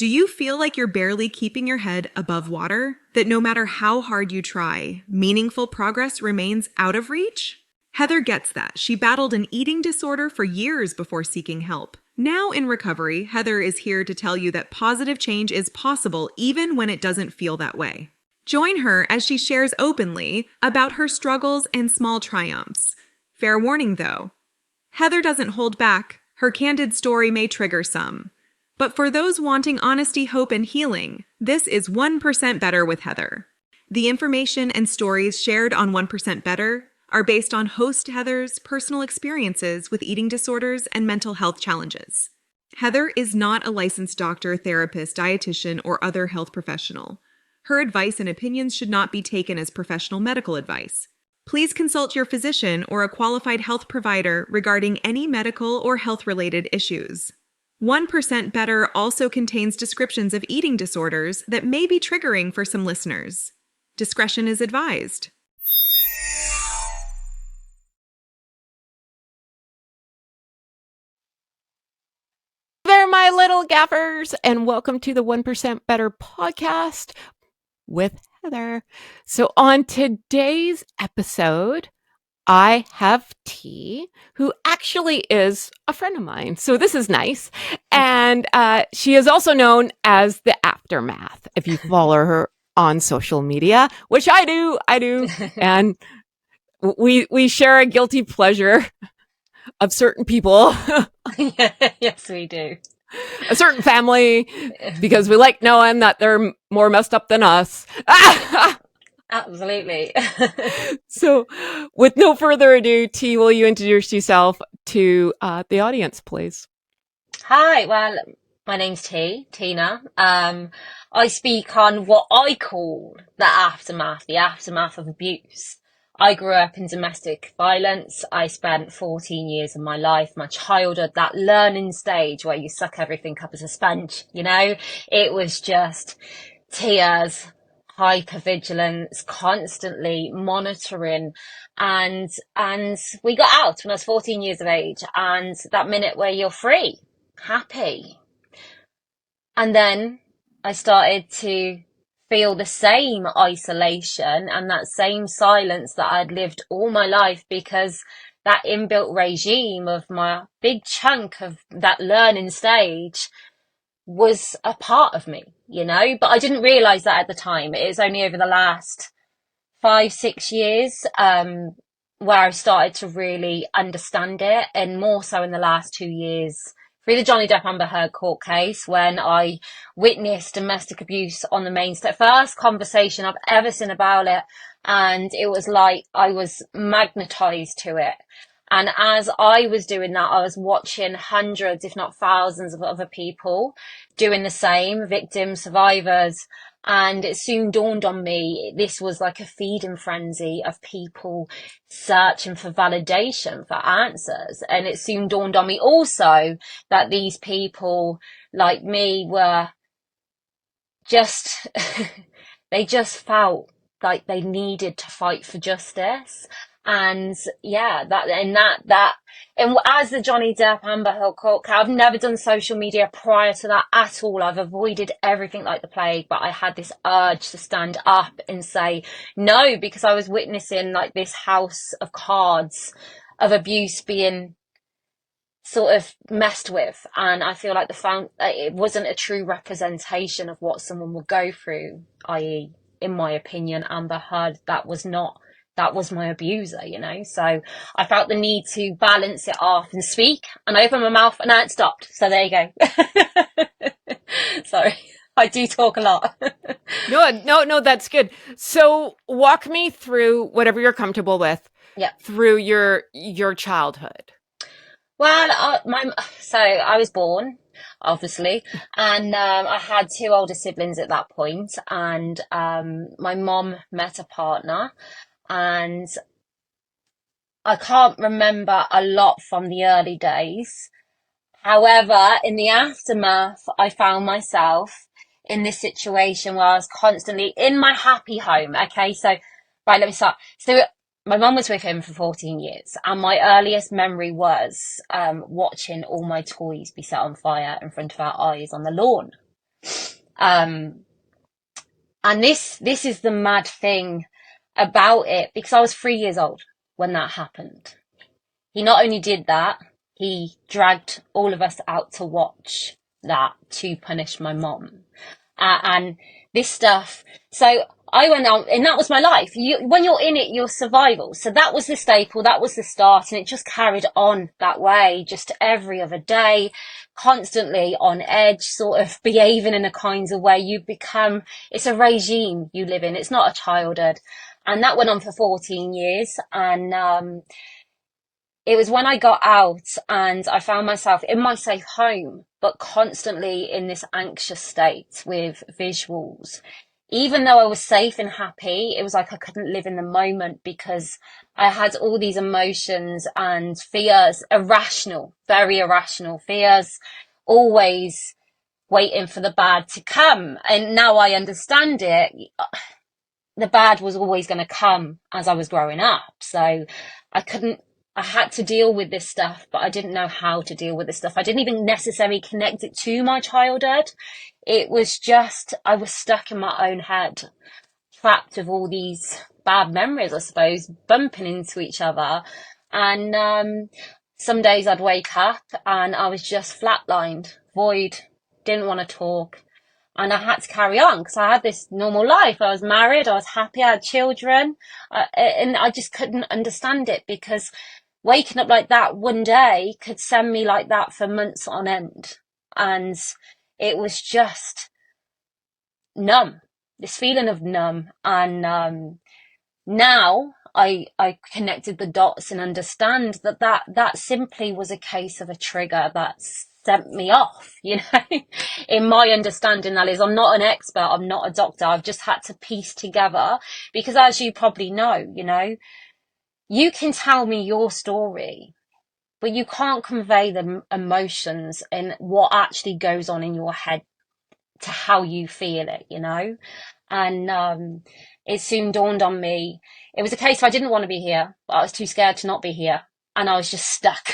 Do you feel like you're barely keeping your head above water? That no matter how hard you try, meaningful progress remains out of reach? Heather gets that. She battled an eating disorder for years before seeking help. Now in recovery, Heather is here to tell you that positive change is possible even when it doesn't feel that way. Join her as she shares openly about her struggles and small triumphs. Fair warning though, Heather doesn't hold back. Her candid story may trigger some. But for those wanting honesty, hope, and healing, this is 1% Better with Heather. The information and stories shared on 1% Better are based on host Heather's personal experiences with eating disorders and mental health challenges. Heather is not a licensed doctor, therapist, dietitian, or other health professional. Her advice and opinions should not be taken as professional medical advice. Please consult your physician or a qualified health provider regarding any medical or health-related issues. 1% Better also contains descriptions of eating disorders that may be triggering for some listeners. Discretion is advised. There, my little gaffers, and welcome to the 1% Better podcast with Heather. So on today's episode, I have T, who actually is a friend of mine. So this is nice. And she is also known as the Aftermath, if you follow her on social media, which I do. And we share a guilty pleasure of certain people. Yes, we do. A certain family, because we like knowing that they're more messed up than us. Absolutely. So with no further ado, T, will you introduce yourself to the audience, please? Hi, well, my name's Tina. I speak on what I call the aftermath of abuse. I grew up in domestic violence. I spent 14 years of my life, my childhood, that learning stage where you suck everything up as a sponge, you know? It was just tears, hypervigilance, constantly monitoring, and we got out when I was 14 years of age, and that minute where you're free, happy. And then I started to feel the same isolation and that same silence that I'd lived all my life, because that inbuilt regime of my big chunk of that learning stage was a part of me, you know, but I didn't realize that at the time. It was only over the last 5-6 years where I started to really understand it, and more so in the last 2 years through the Johnny Depp Amber Heard court case, when I witnessed domestic abuse on the main stage. First conversation I've ever seen about it, and it was like I was magnetized to it. And as I was doing that, I was watching hundreds, if not thousands, of other people doing the same, victims, survivors. And it soon dawned on me, this was like a feeding frenzy of people searching for validation, for answers. And it soon dawned on me also that these people like me were just, they just felt like they needed to fight for justice. And yeah, and as the Johnny Depp Amber Heard court case, I've never done social media prior to that at all. I've avoided everything like the plague, but I had this urge to stand up and say no, because I was witnessing like this house of cards of abuse being sort of messed with, and I feel like it wasn't a true representation of what someone would go through, i.e., in my opinion, Amber Heard, that was my abuser, you know. So I felt the need to balance it off and speak, and I opened my mouth and now it stopped. So there you go. Sorry, I do talk a lot. No, that's good. So walk me through whatever you're comfortable with. Yeah. Through your childhood. Well, so I was born, obviously, and I had 2 older siblings at that point, and my mom met a partner. And I can't remember a lot from the early days. However, in the aftermath, I found myself in this situation where I was constantly in my happy home. Okay, so, right, let me start. So my mum was with him for 14 years, and my earliest memory was watching all my toys be set on fire in front of our eyes on the lawn. Um, and this is the mad thing about it, because I was 3 years old when that happened. He not only did that, he dragged all of us out to watch that to punish my mom. And this stuff. So I went out, and that was my life. When you're in it, you're survival. So that was the staple, that was the start, and it just carried on that way, just every other day, constantly on edge, sort of behaving in a kind of way. You become, it's a regime you live in. It's not a childhood. And that went on for 14 years. And, it was when I got out and I found myself in my safe home, but constantly in this anxious state with visuals. Even though I was safe and happy, it was like I couldn't live in the moment because I had all these emotions and fears, irrational, very irrational fears, always waiting for the bad to come. And now I understand it. The bad was always going to come as I was growing up. So I had to deal with this stuff, but I didn't know how to deal with this stuff. I didn't even necessarily connect it to my childhood. It was just, I was stuck in my own head, trapped with all these bad memories, I suppose, bumping into each other. And some days I'd wake up and I was just flatlined, void, didn't want to talk. And I had to carry on because I had this normal life. I was married, I was happy, I had children, and I just couldn't understand it because waking up like that one day could send me like that for months on end. And it was just numb, this feeling of numb. And now I connected the dots and understand that simply was a case of a trigger that sent me off, in my understanding. That is, I'm not an expert, I'm not a doctor, I've just had to piece together, because as you probably know, you can tell me your story, but you can't convey the emotions and what actually goes on in your head to how you feel it, And it soon dawned on me. It was a case of I didn't want to be here, but I was too scared to not be here. And I was just stuck,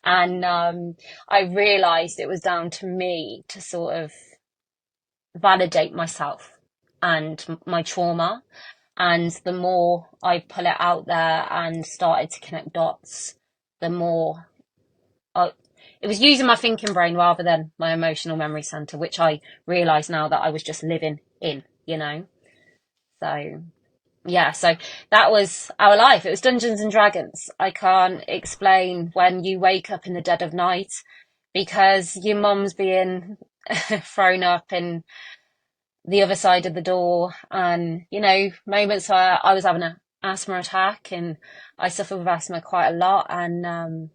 And I realised it was down to me to sort of validate myself and my trauma. And the more I pull it out there and started to connect dots, the more it was using my thinking brain rather than my emotional memory center, which I realize now that I was just living in, So, yeah, so that was our life. It was Dungeons and Dragons. I can't explain when you wake up in the dead of night because your mum's being thrown up in the other side of the door, and moments where I was having an asthma attack, and I suffer with asthma quite a lot, and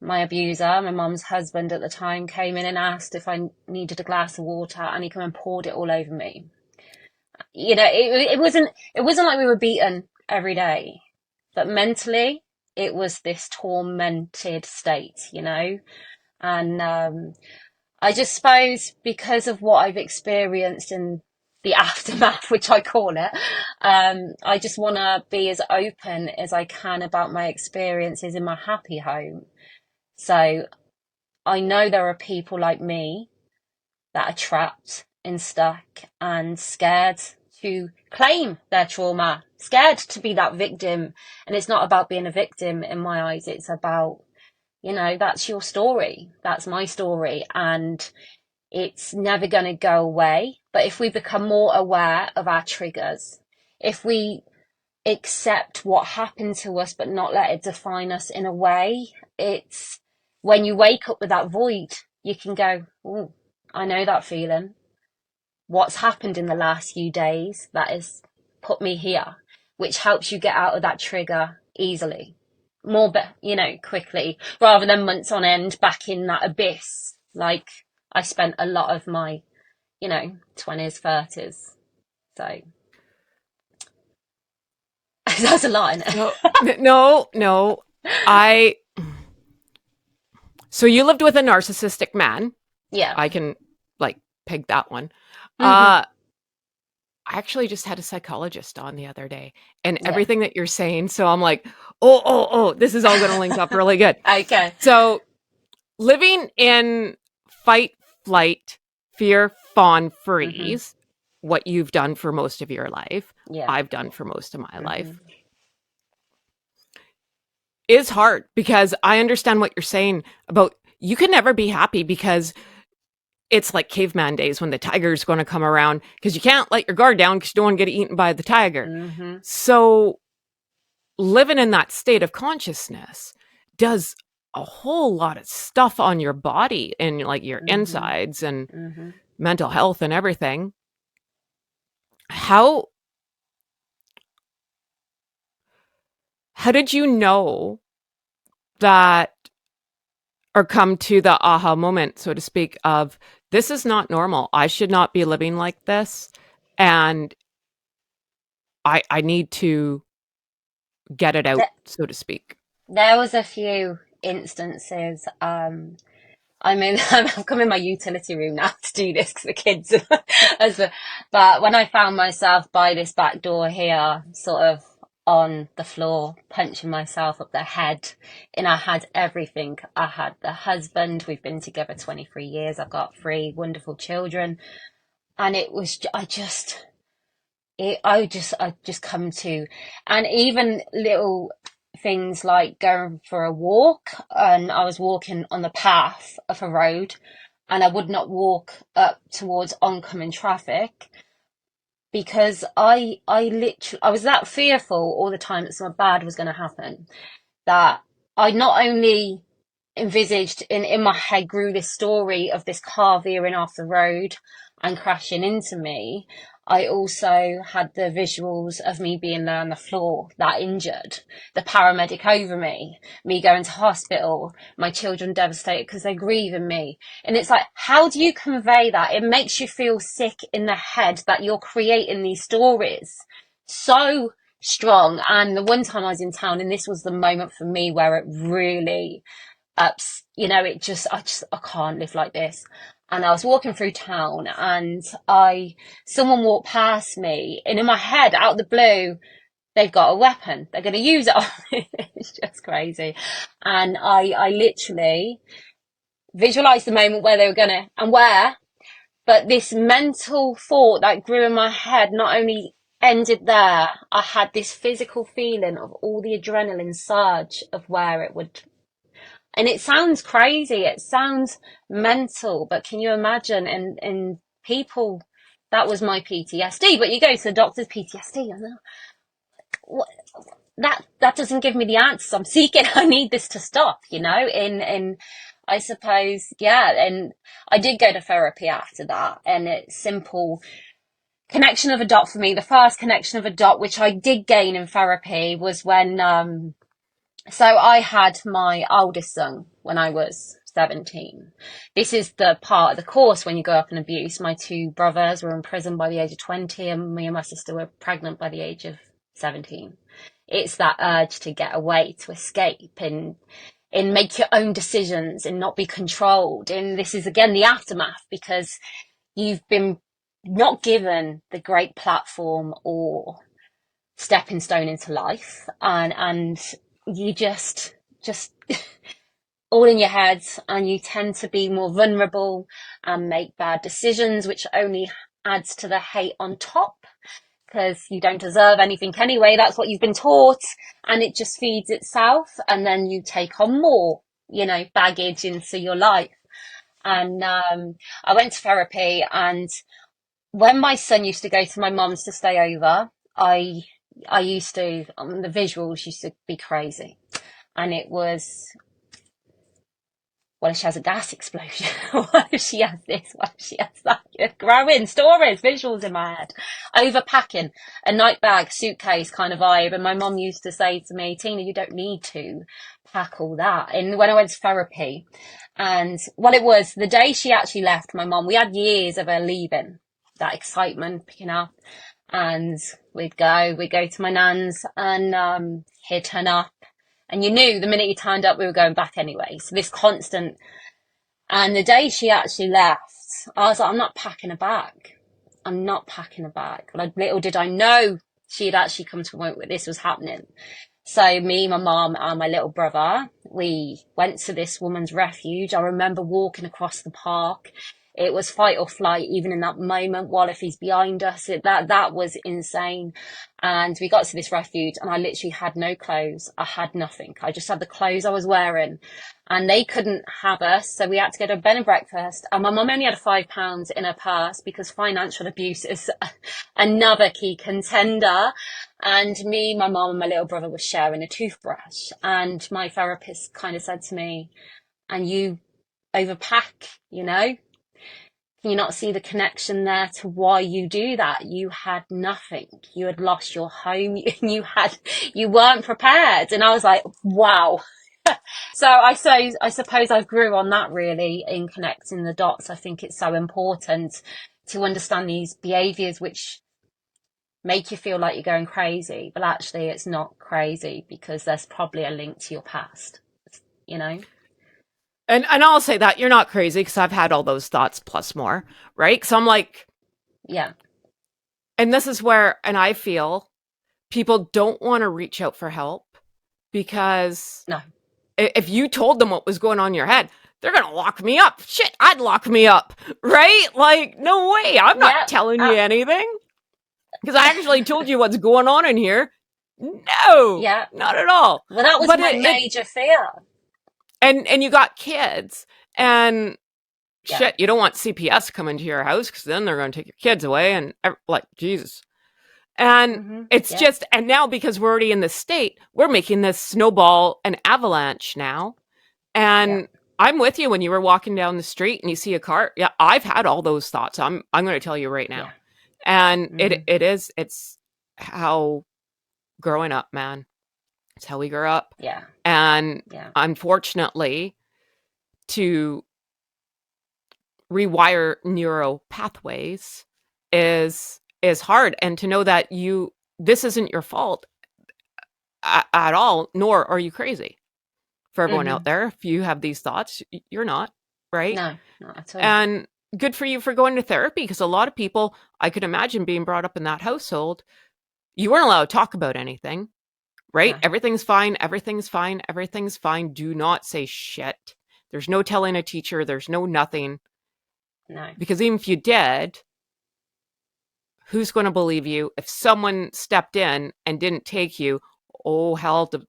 my abuser, my mum's husband at the time, came in and asked if I needed a glass of water, and he came and poured it all over me. It wasn't like we were beaten every day, but mentally it was this tormented state, and I just suppose because of what I've experienced in the aftermath, which I call it, I just want to be as open as I can about my experiences in my happy home. So I know there are people like me that are trapped and stuck and scared to claim their trauma, scared to be that victim. And it's not about being a victim in my eyes. It's about, that's your story. That's my story. And it's never going to go away. But if we become more aware of our triggers, if we accept what happened to us, but not let it define us in a way, it's when you wake up with that void, you can go, oh, I know that feeling. What's happened in the last few days that has put me here, which helps you get out of that trigger easily, quickly, rather than months on end back in that abyss. Like I spent a lot of my, 20s, 30s. So that's a lot, isn't it? No. So you lived with a narcissistic man. Yeah. I can peg that one. Mm-hmm. I actually just had a psychologist on the other day, and everything that you're saying. So I'm like, oh, this is all going to link up really good. Okay. So living in fight, flight, fear, fawn, Mm-hmm. freeze, what you've done for most of your life, Yeah. I've done for most of my Mm-hmm. life, is hard because I understand what you're saying about you can never be happy because it's like caveman days when the tiger's going to come around because you can't let your guard down because you don't want to get eaten by the tiger. Mm-hmm. So living in that state of consciousness does a whole lot of stuff on your body and like your Mm-hmm. insides and Mm-hmm. mental health and everything. How did you know that or come to the aha moment, so to speak, of this is not normal. I should not be living like this. And I need to get it out, so to speak. There was a few instances. I mean, I've come in my utility room now to do this because the kids. But when I found myself by this back door here, sort of on the floor, punching myself up the head, and I had everything. I had the husband. We've been together 23 years. I've got 3 wonderful children, and it was. I just come to, and even little things like going for a walk, and I was walking on the path of a road, and I would not walk up towards oncoming traffic because I was that fearful all the time that something bad was going to happen that I not only envisaged in my head grew this story of this car veering off the road and crashing into me. I also had the visuals of me being there on the floor, that injured, the paramedic over me going to hospital, my children devastated because they're grieving me. And it's like, how do you convey that? It makes you feel sick in the head that you're creating these stories so strong. And the one time I was in town, and this was the moment for me where it really ups, I can't live like this. And I was walking through town, and someone walked past me, and in my head, out of the blue, they've got a weapon. They're going to use it on me. It's just crazy. And I literally visualized the moment where they were going to, and where, but this mental thought that grew in my head not only ended there, I had this physical feeling of all the adrenaline surge of where it would. And it sounds crazy, it sounds mental, but can you imagine? And people, that was my PTSD. But you go to the doctor's PTSD, and what, that doesn't give me the answers I'm seeking. I need this to stop, And I suppose, yeah. And I did go to therapy after that, and it's simple connection of a dot for me. The first connection of a dot, which I did gain in therapy, was when so I had my oldest son when I was 17. This is the part of the course when you grow up in abuse. My 2 brothers were in prison by the age of 20, and me and my sister were pregnant by the age of 17. It's that urge to get away, to escape, and make your own decisions and not be controlled. And this is again the aftermath, because you've been not given the great platform or stepping stone into life, and you just all in your head, and you tend to be more vulnerable and make bad decisions, which only adds to the hate on top, because you don't deserve anything anyway. That's what you've been taught, and it just feeds itself, and then you take on more baggage into your life. And I went to therapy, and when my son used to go to my mum's to stay over, I used to, the visuals used to be crazy. And it was, what if she has a gas explosion? What if she has this? What if she has that? Growing stories, visuals in my head. Overpacking, a night bag, suitcase kind of vibe. And my mum used to say to me, Tina, you don't need to pack all that. And when I went to therapy, and well, it was the day she actually left, my mum, we had years of her leaving, that excitement picking up. And we'd go to my nan's, and he'd turn up, and you knew the minute he turned up we were going back anyway. So this constant. And the day she actually left, I was like, I'm not packing a bag. Little did I know she had actually come to a point where this was happening. So me, my mum, and my little brother, we went to this woman's refuge. I remember walking across the park. It was fight or flight, even in that moment. What if he's behind us? That was insane. And we got to this refuge and I literally had no clothes. I had nothing. I just had the clothes I was wearing, and they couldn't have us. So we had to go to a bed and breakfast. And my mum only had £5 in her purse, because financial abuse is another key contender. And me, my mum and my little brother were sharing a toothbrush. And my therapist kind of said to me, and you overpack, you know? Can you not see the connection there to why you do that? You had nothing. You had lost your home. You weren't prepared. And I was like, wow. So I suppose I grew on that, really, in connecting the dots. I think it's so important to understand these behaviours which make you feel like you're going crazy, but actually it's not crazy, because there's probably a link to your past, you know? And I'll say that you're not crazy, because I've had all those thoughts plus more, right? Because I'm like, Yeah. and this is where, and I feel people don't want to reach out for help, because No. if you told them what was going on in your head, they're going to lock me up. Shit, I'd lock me up, right? Like, no way. I'm not telling you anything, because I actually told you what's going on in here. No, not at all. Well, that was my major fear. And you got kids, and shit, you don't want CPS coming to your house, because then they're going to take your kids away, and like, Jesus. And it's just, and now, because we're already in this state, we're making this snowball and avalanche now. And I'm with you when you were walking down the street and you see a car. Yeah, I've had all those thoughts. I'm going to tell you right now. And it's how growing up, man. It's how we grew up. Yeah. And unfortunately, to rewire neural pathways is hard. And to know that this isn't your fault at all, nor are you crazy. For everyone out there, if you have these thoughts, you're not, right? No, not at all. And good for you for going to therapy, because a lot of people, I could imagine, being brought up in that household, you weren't allowed to talk about anything, right? No. Everything's fine. Everything's fine. Everything's fine. Do not say shit. There's no telling a teacher. There's no nothing. No. Because even if you did, who's going to believe you? If someone stepped in and didn't take you, oh, hell to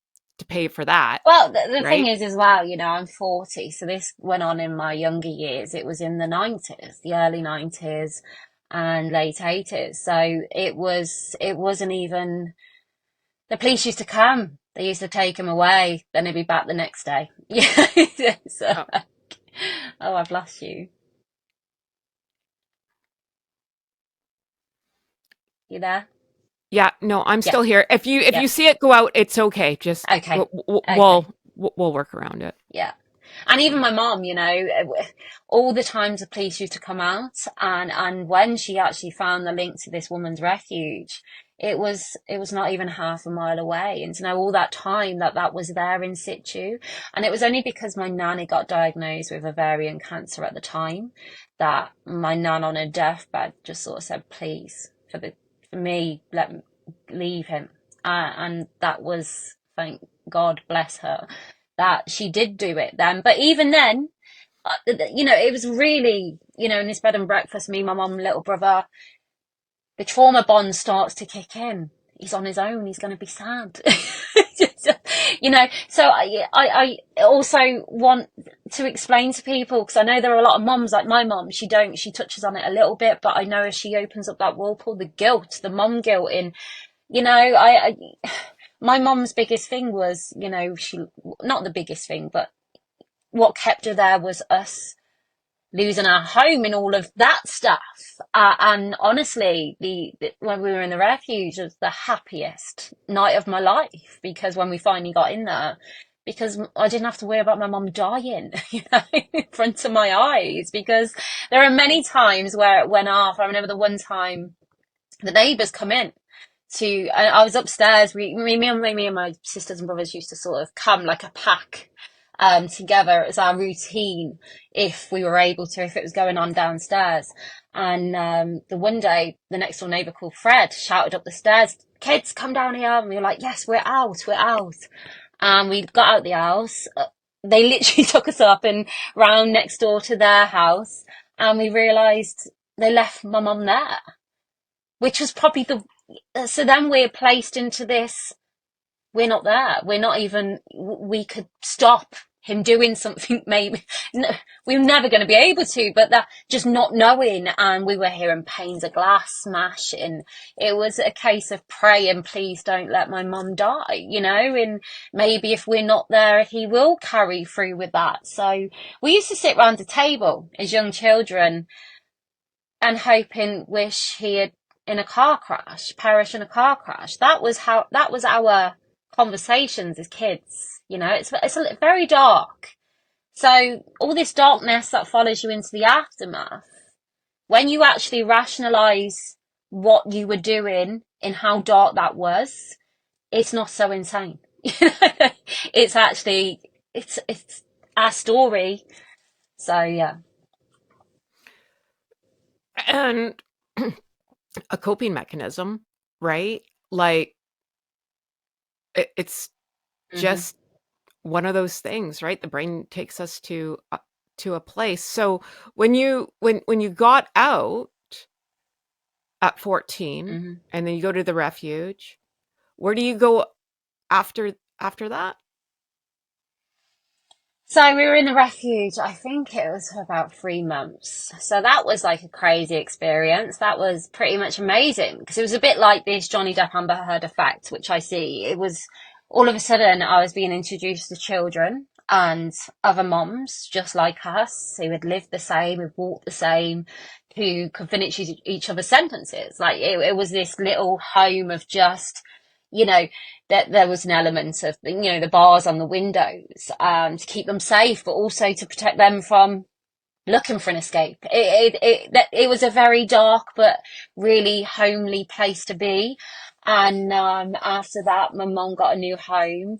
pay for that. Well, the thing is, as well, you know, I'm 40, so this went on in my younger years. It was in the 90s, the early 90s and late 80s. So it wasn't even, the police used to come. They used to take him away, then he'd be back the next day. Yeah. So, oh, I've lost you. You there? Yeah, no, I'm still here. If you see it go out, it's okay. Just okay. We'll work around it. Yeah. And even my mom, you know, all the times the police used to come out, and when she actually found the link to this woman's refuge, it was not even half a mile away. And to know all that time that was there in situ. And it was only because my nanny got diagnosed with ovarian cancer at the time that my nan on her deathbed just sort of said, please, for me, leave him. And that was, thank God, bless her, that she did do it then. But even then, you know, it was really, you know, in this bed and breakfast, me, my mum, little brother, the trauma bond starts to kick in. He's on his own. He's going to be sad. You know, so I also want to explain to people, because I know there are a lot of mums like my mum. She touches on it a little bit, but I know as she opens up that whirlpool, the guilt, the mum guilt in, you know, my mum's biggest thing was, you know, not the biggest thing, but what kept her there was us losing our home and all of that stuff. And honestly, when we were in the refuge, it was the happiest night of my life, because when we finally got in there, because I didn't have to worry about my mum dying, you know, in front of my eyes, because there are many times where it went off. I remember the one time the neighbours come in I was upstairs. Me and my sisters and brothers used to sort of come like a pack together as our routine, if we were able to, if it was going on downstairs. And the one day, the next door neighbour called Fred shouted up the stairs, kids, come down here. And we were like, yes, we're out. And we got out the house. They literally took us up and round next door to their house. and we realised they left my mum there, which was probably so then we're placed into this, we're not there. We're not even, we could stop him doing something maybe. No, we were never going to be able to, but that just not knowing, and we were hearing panes of glass smash, and it was a case of praying, please don't let my mum die, and maybe if we're not there, he will carry through with that. So we used to sit round the table as young children and wish he had perished in a car crash. That was our conversations as kids. It's very dark. So all this darkness that follows you into the aftermath, when you actually rationalize what you were doing and how dark that was, it's not so insane. It's actually, it's our story. So yeah. And a coping mechanism, right? Like it's just one of those things, right? The brain takes us to a place. So when you got out at 14 and then you go to the refuge, where do you go after that? So we were in the refuge, I think it was for about 3 months. So that was like a crazy experience. That was pretty much amazing because it was a bit like this Johnny Depp Amber Heard effect, which I see. It was all of a sudden I was being introduced to children and other moms just like us who had lived the same, who walked the same, who could finish each other's sentences. Like it was this little home of just, that there was an element of, the bars on the windows, to keep them safe, but also to protect them from looking for an escape. It was a very dark but really homely place to be. And after that, my mum got a new home,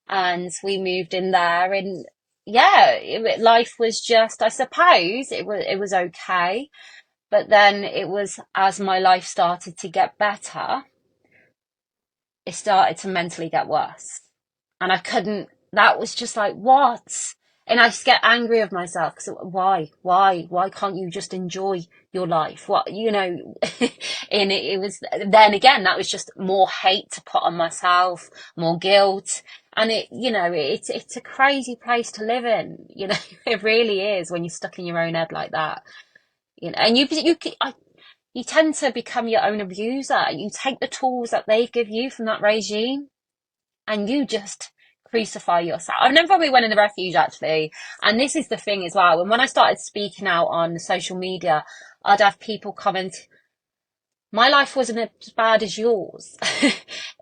and we moved in there. And yeah, life was just, I suppose, it was okay. But then it was, as my life started to get better, it started to mentally get worse. And that was just like, what? And I just get angry with myself because why can't you just enjoy your life? And it was, then again, that was just more hate to put on myself, more guilt. And it's a crazy place to live in, it really is when you're stuck in your own head like that, and you tend to become your own abuser. You take the tools that they give you from that regime and you just crucify yourself. I've never probably went in the refuge actually. And this is the thing as well. When I started speaking out on social media, I'd have people comment, my life wasn't as bad as yours.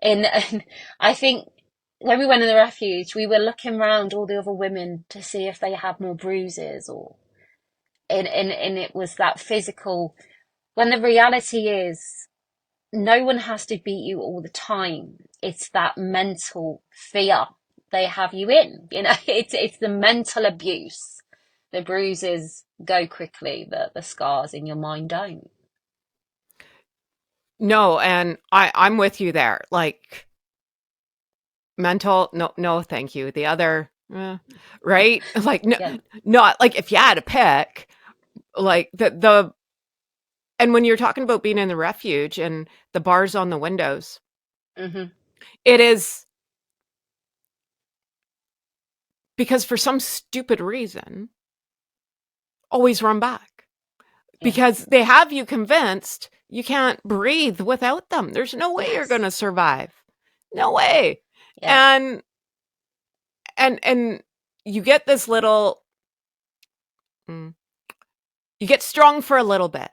and I think when we went in the refuge, we were looking around all the other women to see if they had more bruises and it was that physical, when the reality is no one has to beat you all the time. It's that mental fear they have you in. It's the mental abuse. The bruises go quickly, the scars in your mind don't. No, and I'm with you there. Like mental, no, thank you. The other, right? Like not like if you had to pick, like the and when you're talking about being in the refuge and the bars on the windows, it is because for some stupid reason, always run back because they have you convinced you can't breathe without them. There's no way you're going to survive. No way. Yeah. And you get this little, you get strong for a little bit.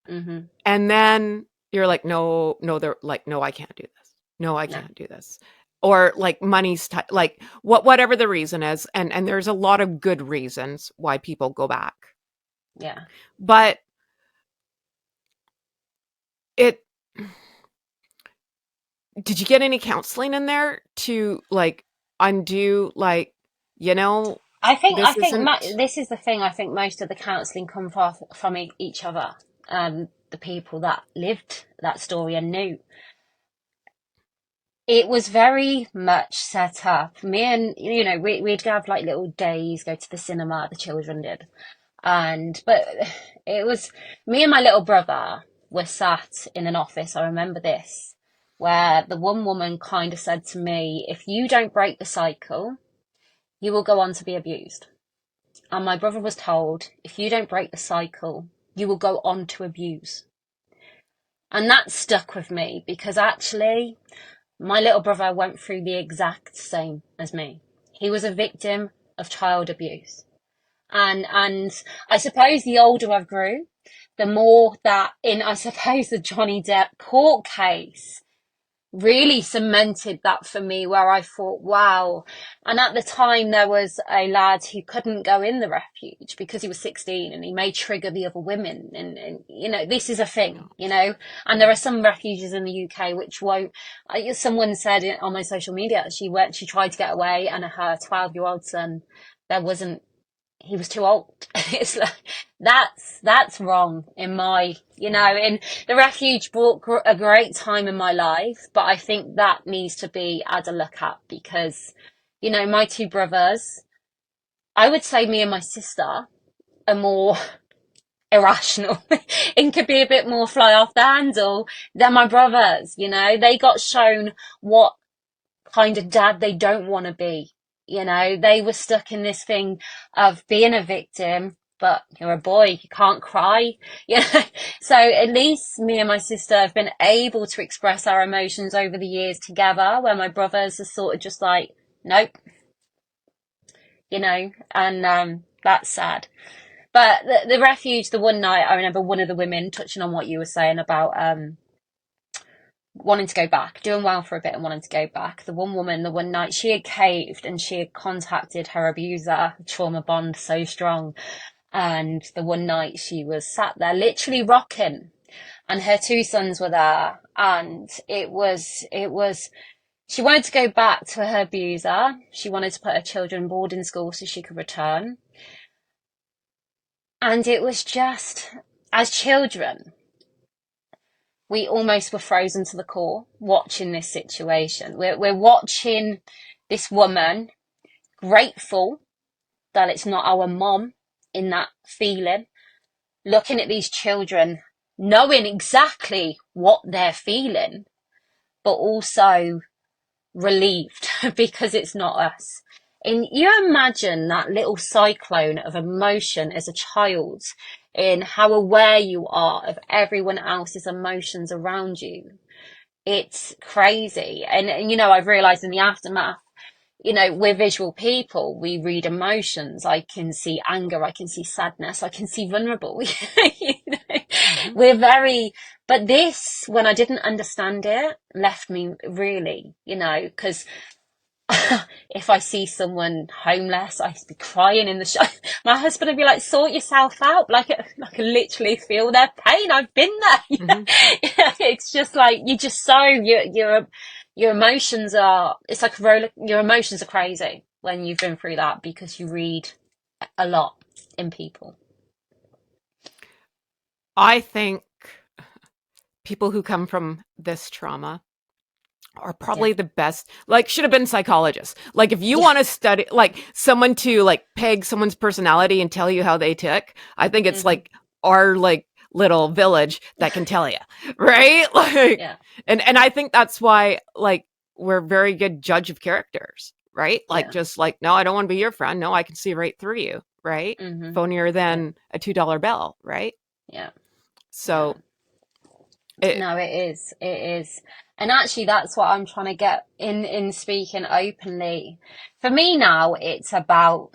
And then you're like, no, they're like, no, I can't do this. No, I can't do this. Or like money's like whatever the reason is. And there's a lot of good reasons why people go back. Yeah. But did you get any counseling in there to like undo, like, I think this is the thing. I think most of the counselling come from each other, the people that lived that story and knew. It was very much set up. Me and, we'd have like little days, go to the cinema, the children did. But it was me and my little brother were sat in an office. I remember this, where the one woman kind of said to me, if you don't break the cycle, you will go on to be abused. And my brother was told, if you don't break the cycle, you will go on to abuse. And that stuck with me, because actually my little brother went through the exact same as me. He was a victim of child abuse. And I suppose the older I grew, the more that I suppose the Johnny Depp court case really cemented that for me, where I thought, wow. And at the time, there was a lad who couldn't go in the refuge because he was 16, and he may trigger the other women. And you know, this is a thing, you know, and there are some refuges in the UK which won't. Someone said on my social media, she tried to get away, and her 12-year-old son, he was too old. It's like, that's wrong in my, you know, in the refuge brought a great time in my life, but I think that needs to be had a look at, because, you know, my two brothers, I would say me and my sister are more irrational and could be a bit more fly off the handle than my brothers. You know, they got shown what kind of dad they don't want to be. You know, they were stuck in this thing of being a victim, but you're a boy, you can't cry. You know, so at least me and my sister have been able to express our emotions over the years together, where my brothers are sort of just like, nope, you know, and that's sad. But the refuge, the one night, I remember one of the women, touching on what you were saying about wanting to go back, doing well for a bit and wanting to go back. The one woman, the one night, she had caved and she had contacted her abuser, trauma bond so strong. And the one night she was sat there literally rocking, and her two sons were there. And it was, she wanted to go back to her abuser. She wanted to put her children in boarding school so she could return. And it was just, as children, we almost were frozen to the core watching this situation. We're watching this woman, grateful that it's not our mom in that feeling, looking at these children, knowing exactly what they're feeling, but also relieved because it's not us. And you imagine that little cyclone of emotion as a child, in how aware you are of everyone else's emotions around you. It's crazy. And you know, I've realized in the aftermath, you know, we're visual people. We read emotions. I can see anger. I can see sadness. I can see vulnerable. You know, but this, when I didn't understand it, left me really, you know, because if I see someone homeless, I used to be crying in the show. My husband would be like, sort yourself out. Like, I can literally feel their pain. I've been there. You know? It's just like, you just your emotions are, it's like your emotions are crazy when you've been through that, because you read a lot in people. I think people who come from this trauma are probably the best, like, should have been psychologists. Like, if you want to study, like, someone to, like, peg someone's personality and tell you how they tick, I think it's like our, like, little village that can tell you, right? Like, and I think that's why, like, we're very good judge of characters, right? Like, just like, no, I don't want to be your friend. No, I can see right through you, right? Phonier than a $2 bill, right? Yeah. So. No, it is. And actually, that's what I'm trying to get in speaking openly. For me now, it's about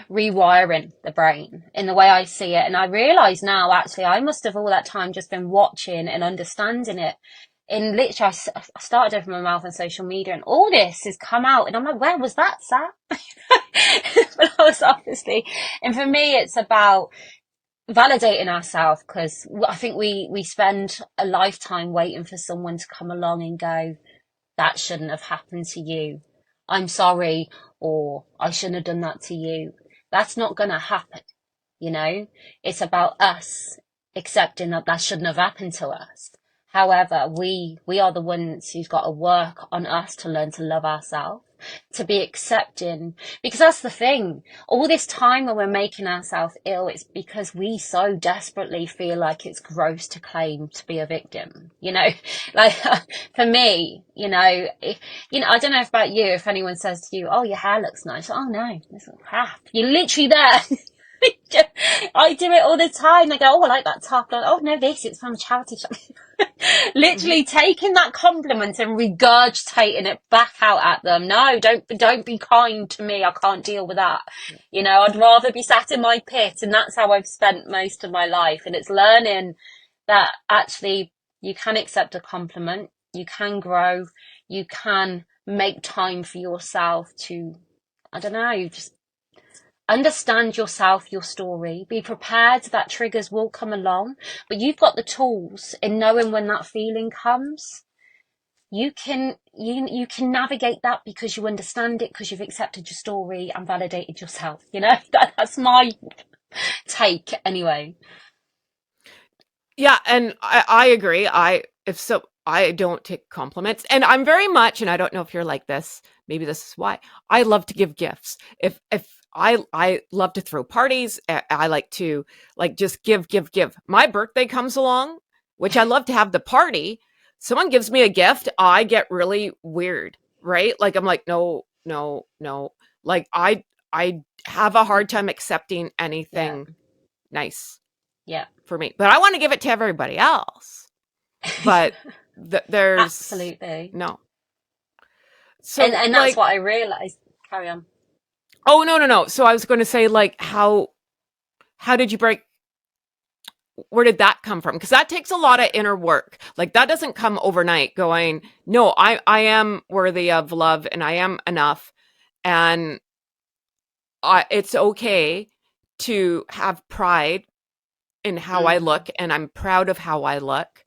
rewiring the brain in the way I see it. And I realise now, actually, I must have all that time just been watching and understanding it. In literally, I started opening my mouth on social media, and all this has come out, and I'm like, where was that sat? But I was obviously, and for me, it's about validating ourselves, because I think we spend a lifetime waiting for someone to come along and go, that shouldn't have happened to you, I'm sorry, or I shouldn't have done that to you. That's not going to happen. You know, it's about us accepting that shouldn't have happened to us. However, we are the ones who's got to work on us to learn to love ourselves. to be accepting. Because that's the thing. All this time when we're making ourselves ill, it's because we so desperately feel like it's gross to claim to be a victim. You know, like for me, I don't know about you, if anyone says to you, oh, your hair looks nice. Oh no, this is crap. You're literally there. I do it all the time. They go, oh, I like that top. Like, oh no, it's from a charity shop. Literally taking that compliment and regurgitating it back out at them. No, don't be kind to me. I can't deal with that. I'd rather be sat in my pit, and that's how I've spent most of my life. And it's learning that actually you can accept a compliment, you can grow, you can make time for yourself to, I don't know, just understand yourself, your story, be prepared that triggers will come along, but you've got the tools in knowing when that feeling comes. You can navigate that because you understand it, because you've accepted your story and validated yourself. That's my take anyway. Yeah, and I agree. I don't take compliments, and I'm very much, and I don't know if you're like this, maybe this is why, I love to give gifts. If I love to throw parties, I like to just give. My birthday comes along, which I love to have the party. Someone gives me a gift, I get really weird, right? Like I'm like, no. Like I have a hard time accepting anything nice. Yeah. For me, but I want to give it to everybody else. But there's absolutely no. So and that's what I realized. Carry on. Oh no. So I was going to say, like, how did you break? Where did that come from? Because that takes a lot of inner work. Like that doesn't come overnight. Going, no, I am worthy of love, and I am enough, and it's okay to have pride in how I look, and I'm proud of how I look,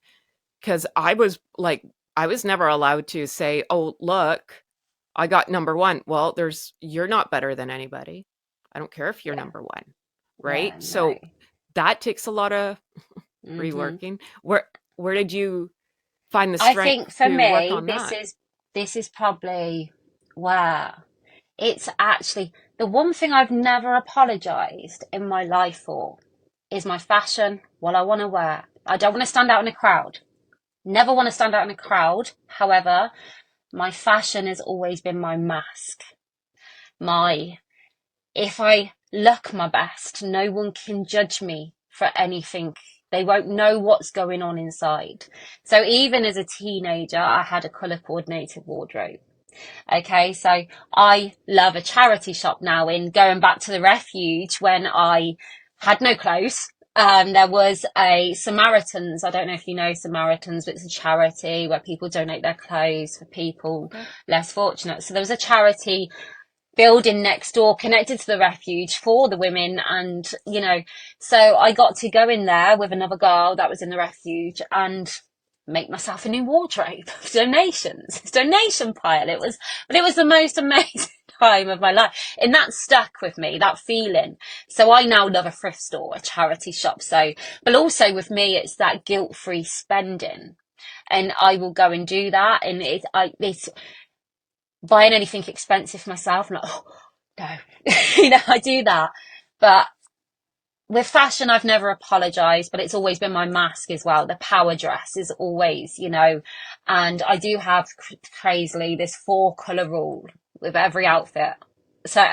because I was never allowed to say, oh, look, I got number one. Well, you're not better than anybody. I don't care if you're number one. Right. Yeah, so that takes a lot of reworking. Where did you find the strength? I think for me, work on that? This is probably where it's actually the one thing I've never apologized in my life for is my fashion, what I want to wear. I don't want to stand out in a crowd. Never want to stand out in a crowd. However, my fashion has always been my mask. If I look my best, no one can judge me for anything. They won't know what's going on inside. So even as a teenager, I had a colour coordinated wardrobe. Okay, so I love a charity shop now. In going back to the refuge when I had no clothes, there was a Samaritans. I don't know if you know Samaritans, but it's a charity where people donate their clothes for people less fortunate. So there was a charity building next door connected to the refuge for the women, and so I got to go in there with another girl that was in the refuge and make myself a new wardrobe of donations. It's donation pile. It was the most amazing time of my life, and that stuck with me, that feeling. So I now love a thrift store, a charity shop. So, but also with me, it's that guilt-free spending, and I will go and do that. And it's buying anything expensive myself. I'm like, oh no, I do that. But with fashion, I've never apologized, but it's always been my mask as well. The power dress is always, and I do have crazily this 4-color rule with every outfit. So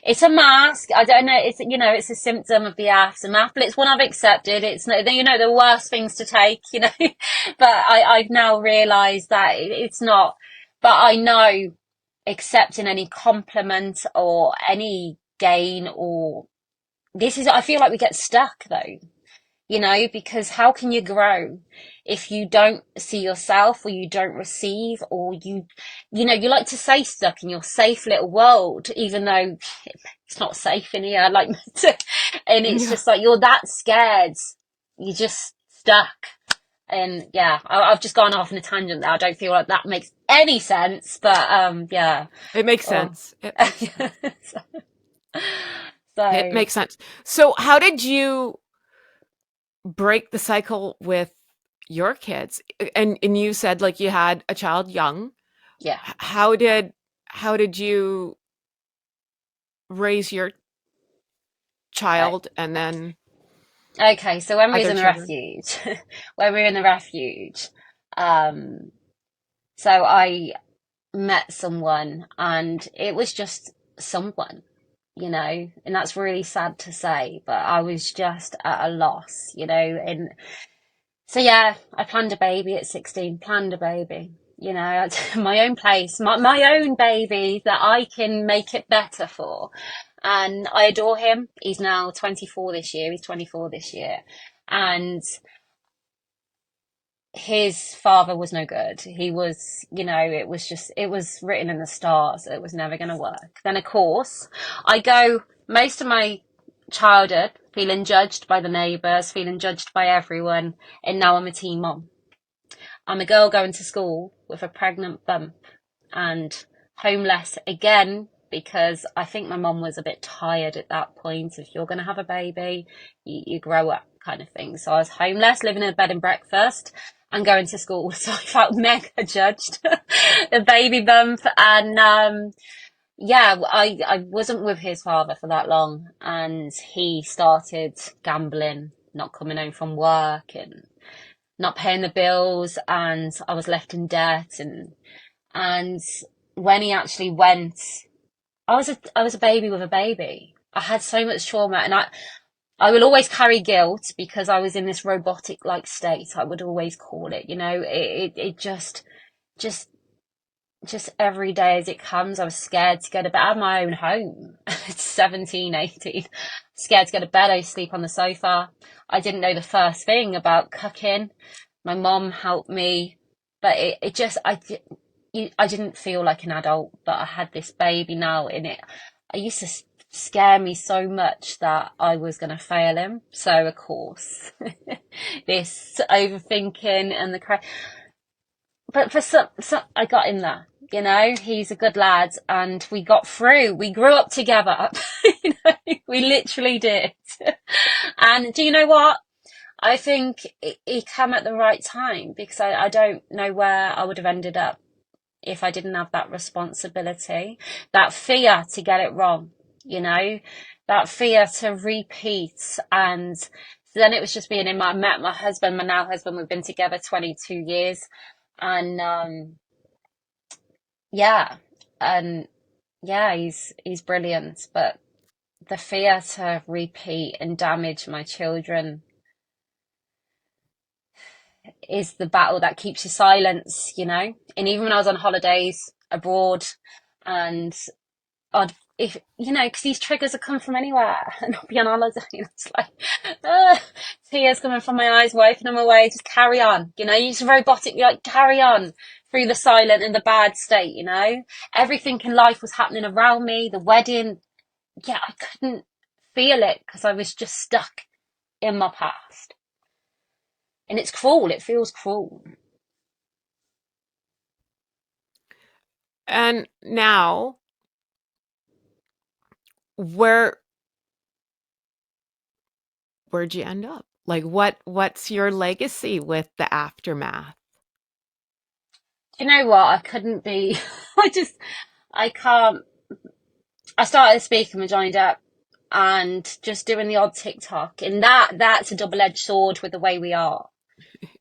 it's a mask. I don't know. It's a symptom of the aftermath, but it's one I've accepted. It's the worst things to take, but I've now realized that it's not, but I know accepting any compliment or any gain I feel like we get stuck though, because how can you grow if you don't see yourself, or you don't receive, or you like to stay stuck in your safe little world, even though it's not safe in here, and it's just like you're that scared, you're just stuck. And I've just gone off on a tangent there. I don't feel like that makes any sense, but it makes sense. It makes sense. It makes sense. So how did you break the cycle with your kids? And you said like you had a child young. Yeah. How did how did you raise your Uh, child and then okay, so when we was other in the children? refuge, when we were in the refuge, um, so I met someone and it was just someone, and that's really sad to say, but I was just at a loss, and so yeah, I planned a baby at 16, planned a baby, my own place, my own baby that I can make it better for. And I adore him. He's now 24 this year. He's 24 this year. And his father was no good. He was, it was written in the stars. It was never going to work. Then, of course, I go most of my childhood feeling judged by the neighbours, feeling judged by everyone. And now I'm a teen mom. I'm a girl going to school with a pregnant bump and homeless again because I think my mum was a bit tired at that point. If you're going to have a baby, you grow up kind of thing. So I was homeless, living in a bed and breakfast and going to school. So I felt mega judged, the baby bump. And yeah, I wasn't with his father for that long. And he started gambling, not coming home from work and not paying the bills. And I was left in debt. And when he actually went, I was a baby with a baby. I had so much trauma, and I will always carry guilt because I was in this robotic like state. I would always call it, it just just every day as it comes. I was scared to go to bed. I had my own home. It's 17, 18. Scared to go to bed. I used to sleep on the sofa. I didn't know the first thing about cooking. My mom helped me, but it just, I didn't feel like an adult, but I had this baby now in it. I used to scare me so much that I was going to fail him. So of course, this overthinking and but for some, I got him there. He's a good lad, and we got through. We grew up together. We literally did. And do you know what? I think he came at the right time because I don't know where I would have ended up if I didn't have that responsibility, that fear to get it wrong, that fear to repeat. And then it was just being in I met my husband, my now husband, we've been together 22 years. And yeah, and yeah, he's brilliant. But the fear to repeat and damage my children is the battle that keeps you silent, And even when I was on holidays abroad, and I'd, if because these triggers are coming from anywhere, and I'll be on holiday, and it's like tears coming from my eyes, wiping them away. Just carry on, you just robotically like carry on through the silent and the bad state. Everything in life was happening around me. The wedding, yeah, I couldn't feel it because I was just stuck in my past, and it's cruel. It feels cruel. And now, where where'd you end up? Like what's your legacy with the aftermath? You know what? I couldn't be. I can't. I started speaking, I joined up and just doing the odd TikTok. And that's a double-edged sword with the way we are.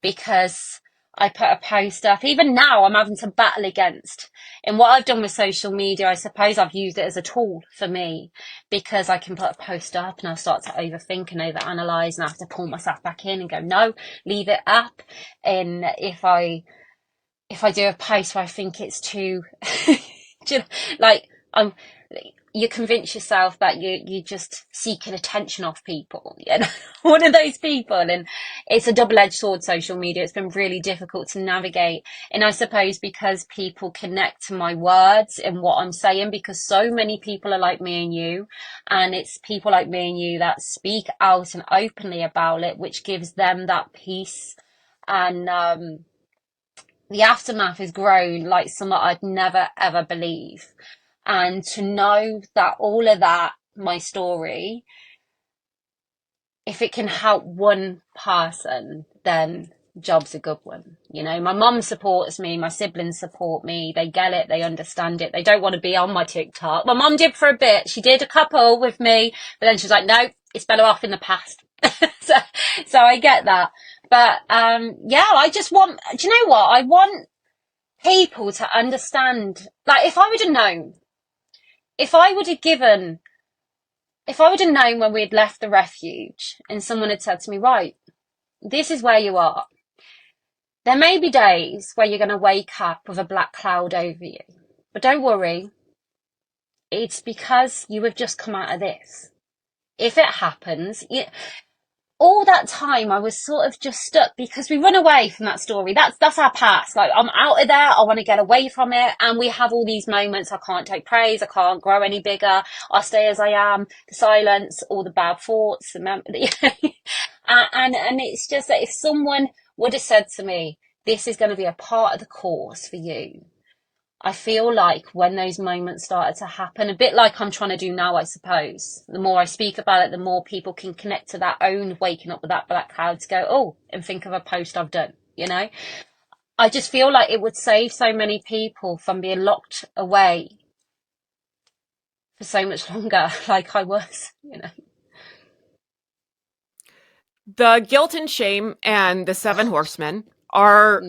Because I put a post up. Even now I'm having to battle against. And what I've done with social media, I suppose I've used it as a tool for me because I can put a post up and I'll start to overthink and overanalyze and I have to pull myself back in and go, no, leave it up. And if I do a post where I think it's too, like, you convince yourself that you're just seeking attention off people, one of those people. And it's a double-edged sword, social media. It's been really difficult to navigate. And I suppose because people connect to my words and what I'm saying, because so many people are like me and you, and it's people like me and you that speak out and openly about it, which gives them that peace. And the aftermath has grown like something I'd never ever believe. And to know that all of that, my story, if it can help one person, then job's a good one, You know, my mum supports me, my siblings support me, they get it, they understand it, they don't want to be on my TikTok. My mum did for a bit, she did a couple with me, but then she was like, no, it's better off in the past. so, so I get that. But, yeah, I just want, do you know what? I want people to understand, like, if I would have known, if I would have given, if I would have known when we had left the refuge and someone had said to me, right, this is where you are. There may be days where you're going to wake up with a black cloud over you, but don't worry. It's because you have just come out of this. If it happens, all that time I was sort of just stuck because we run away from that story. That's our past. Like, I'm out of there. I want to get away from it. And we have all these moments. I can't take praise. I can't grow any bigger. I stay as I am. The silence, all the bad thoughts, and it's just that if someone would have said to me, this is going to be a part of the course for you. I feel like when those moments started to happen, a bit like I'm trying to do now, I suppose, the more I speak about it, the more people can connect to that own waking up with that black cloud to go, oh, and think of a post I've done, you know? I just feel like it would save so many people from being locked away for so much longer, like I was, you know? The guilt and shame and the seven horsemen are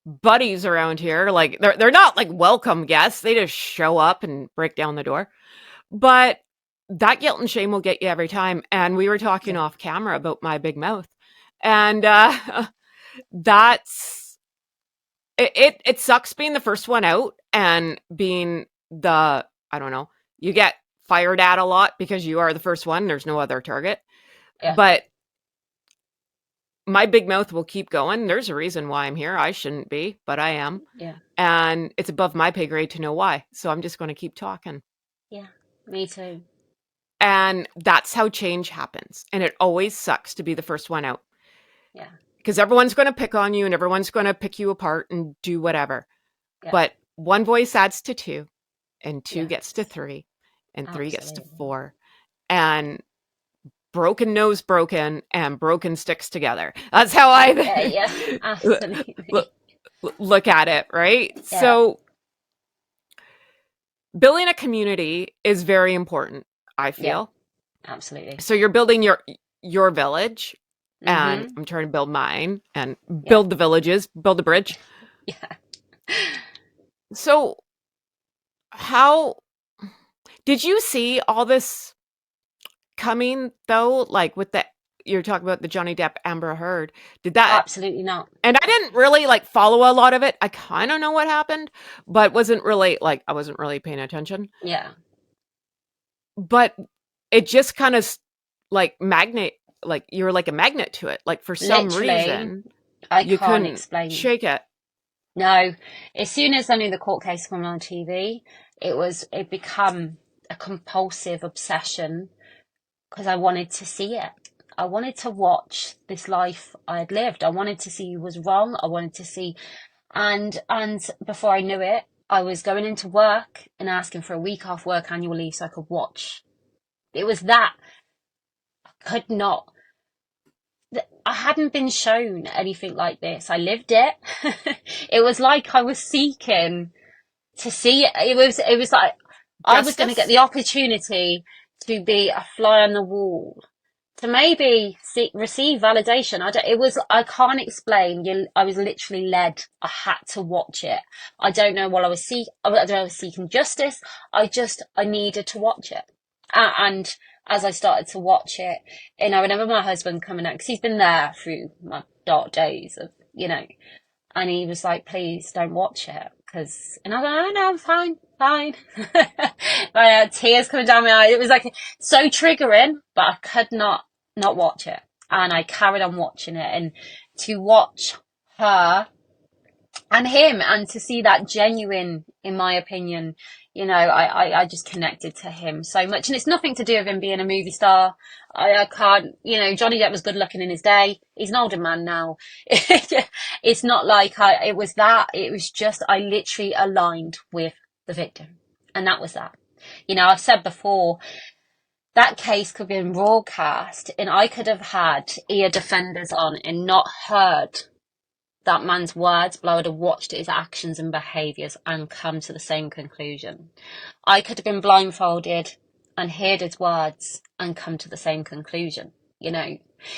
buddies around here. Like, they're not like welcome guests. They just show up and break down the door. But that guilt and shame will get you every time. And we were talking off camera about my big mouth. And that's it sucks being the first one out and being the, I don't know, you get fired at a lot because you are the first one. There's no other target. Yeah. But my big mouth will keep going. There's a reason why I'm here. I shouldn't be, but I am. Yeah. And it's above my pay grade to know why. So I'm just going to keep talking. Yeah, me too. And that's how change happens. And it always sucks to be the first one out. Yeah. Because everyone's going to pick on you and everyone's going to pick you apart and do whatever. Yeah. But one voice adds to two, and two gets to three, and three gets to four. And broken nose broken and broken sticks together. That's how I absolutely. look at it, right? Yeah. So building a community is very important, I feel. Yeah, absolutely. So you're building your village, and I'm trying to build mine and build the villages, build the bridge. Yeah. So how did you see all this coming though? Like with you're talking about the Johnny Depp Amber Heard. Did that? Absolutely not. And I didn't really like follow a lot of it. I kind of know what happened, but I wasn't really paying attention. Yeah. But it just kind of like you're like a magnet to it. Like for some reason, you can't explain. Shake it. No, as soon as I knew the court case coming on TV, it became a compulsive obsession because I wanted to see it. I wanted to watch this life I had lived. I wanted to see who was wrong. I wanted to see, and before I knew it, I was going into work and asking for a week off work annual leave so I could watch. It was that I could not. I hadn't been shown anything like this. I lived it. It was like I was seeking to see it. It was like I was going to get the opportunity to be a fly on the wall, to maybe receive validation. I can't explain. I was literally led. I had to watch it. I don't know what I was seeking. I was seeking justice. I needed to watch it. And as I started to watch it, and I remember my husband coming out because he's been there through my dark days of, and he was like, please don't watch it. And I was like, oh no, I'm fine. I had tears coming down my eyes. It was like so triggering, but I could not watch it. And I carried on watching it, and to watch her and him and to see that genuine, in my opinion, I just connected to him so much. And it's nothing to do with him being a movie star. I can't, Johnny Depp was good looking in his day. He's an older man now. It's not like it was that. It was just, I literally aligned with the victim. And that was that. I've said before, that case could have been broadcast and I could have had ear defenders on and not heard that man's words, but I would have watched his actions and behaviours and come to the same conclusion. I could have been blindfolded and heard his words and come to the same conclusion. You know,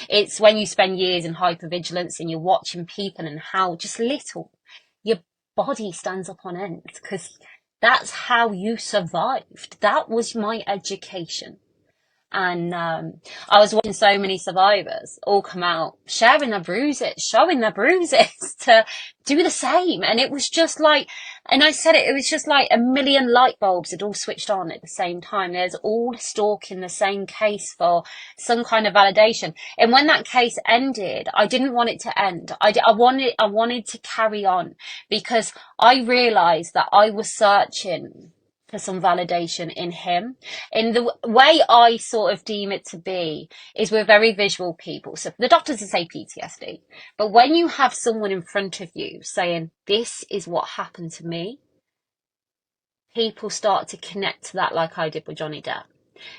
it's when you spend years in hypervigilance and you're watching people and how just little your body stands up on end, because that's how you survived. That was my education. And I was watching so many survivors all come out sharing their bruises, showing their bruises to do the same. And it was just like, and I said it was just like a million light bulbs had all switched on at the same time. There's all stalking the same case for some kind of validation. And when that case ended, I didn't want it to end. I wanted to carry on, because I realized that I was searching for some validation in him. In the way I sort of deem it to be is we're very visual people. So the doctors will say PTSD, but when you have someone in front of you saying, this is what happened to me, people start to connect to that, like I did with Johnny Depp.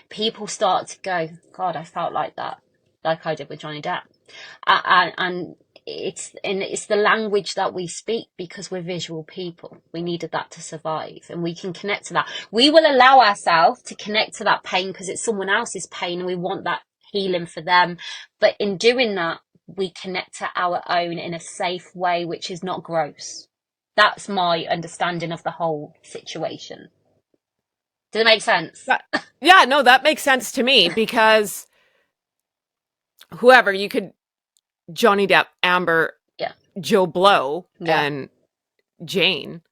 People start to go, God, I felt like that, like I did with Johnny Depp. And it's the language that we speak, because we're visual people. We needed that to survive, and we can connect to that. We will allow ourselves to connect to that pain because it's someone else's pain and we want that healing for them. But in doing that, we connect to our own in a safe way, which is not gross. That's my understanding of the whole situation. Does it make sense? Yeah, no, that makes sense to me, because whoever, you could Johnny Depp, Amber, Yeah. Joe Blow, Yeah. and Jane.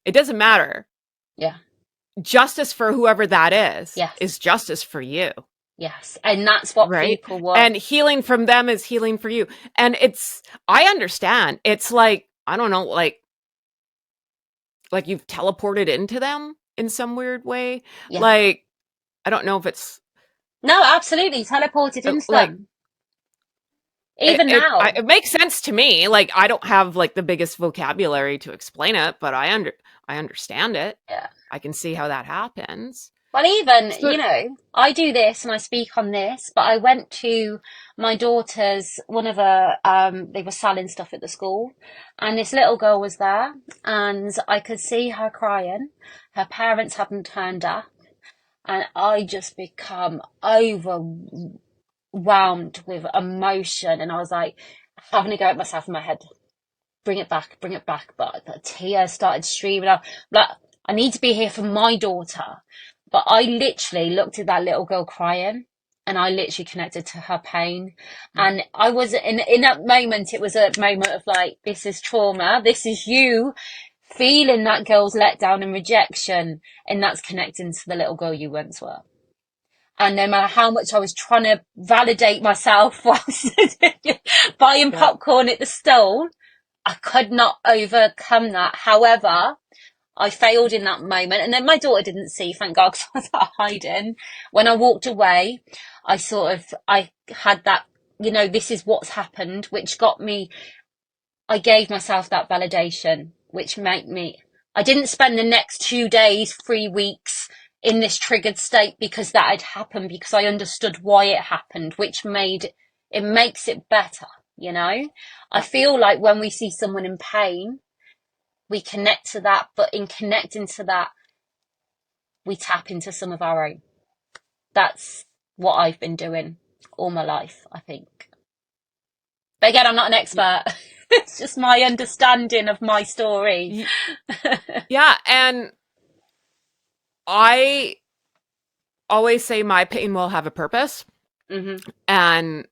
It doesn't matter. Yeah. Justice for whoever that is, Yes. is justice for you. Yes. And that's what Right? people want. And healing from them is healing for you. And I understand. It's like, I don't know, like you've teleported into them in some weird way. Yeah. Like, I don't know if it's... No, absolutely. Teleported into like, them. Even now. It makes sense to me. Like, I don't have like the biggest vocabulary to explain it, but I understand it. Yeah. I can see how that happens. Well, even, you know, I do this and I speak on this, but I went to my daughter's, one of her, they were selling stuff at the school, and this little girl was there, and I could see her crying. Her parents hadn't turned up, and I just become overwhelmed with emotion, and I was like having to go at myself in my head, bring it back, but the tears started streaming out. Like, I need to be here for my daughter. But I literally looked at that little girl crying, and I literally connected to her pain. And I was in that moment, it was a moment of like, this is trauma, this is you feeling that girl's letdown and rejection, and that's connecting to the little girl you once were. And no matter how much I was trying to validate myself whilst buying popcorn at the stall, I could not overcome that. However, I failed in that moment. And then my daughter didn't see, thank God, because I was at hiding. When I walked away, I had that, you know, this is what's happened, which got me, I gave myself that validation, which made me, I didn't spend the next 2 days, 3 weeks in this triggered state because that had happened, because I understood why it happened, which makes it better, you know? I feel like when we see someone in pain, we connect to that, but in connecting to that, we tap into some of our own. That's what I've been doing all my life, I think. But again, I'm not an expert. It's just my understanding of my story. Yeah, and I always say my pain will have a purpose. Mm-hmm. And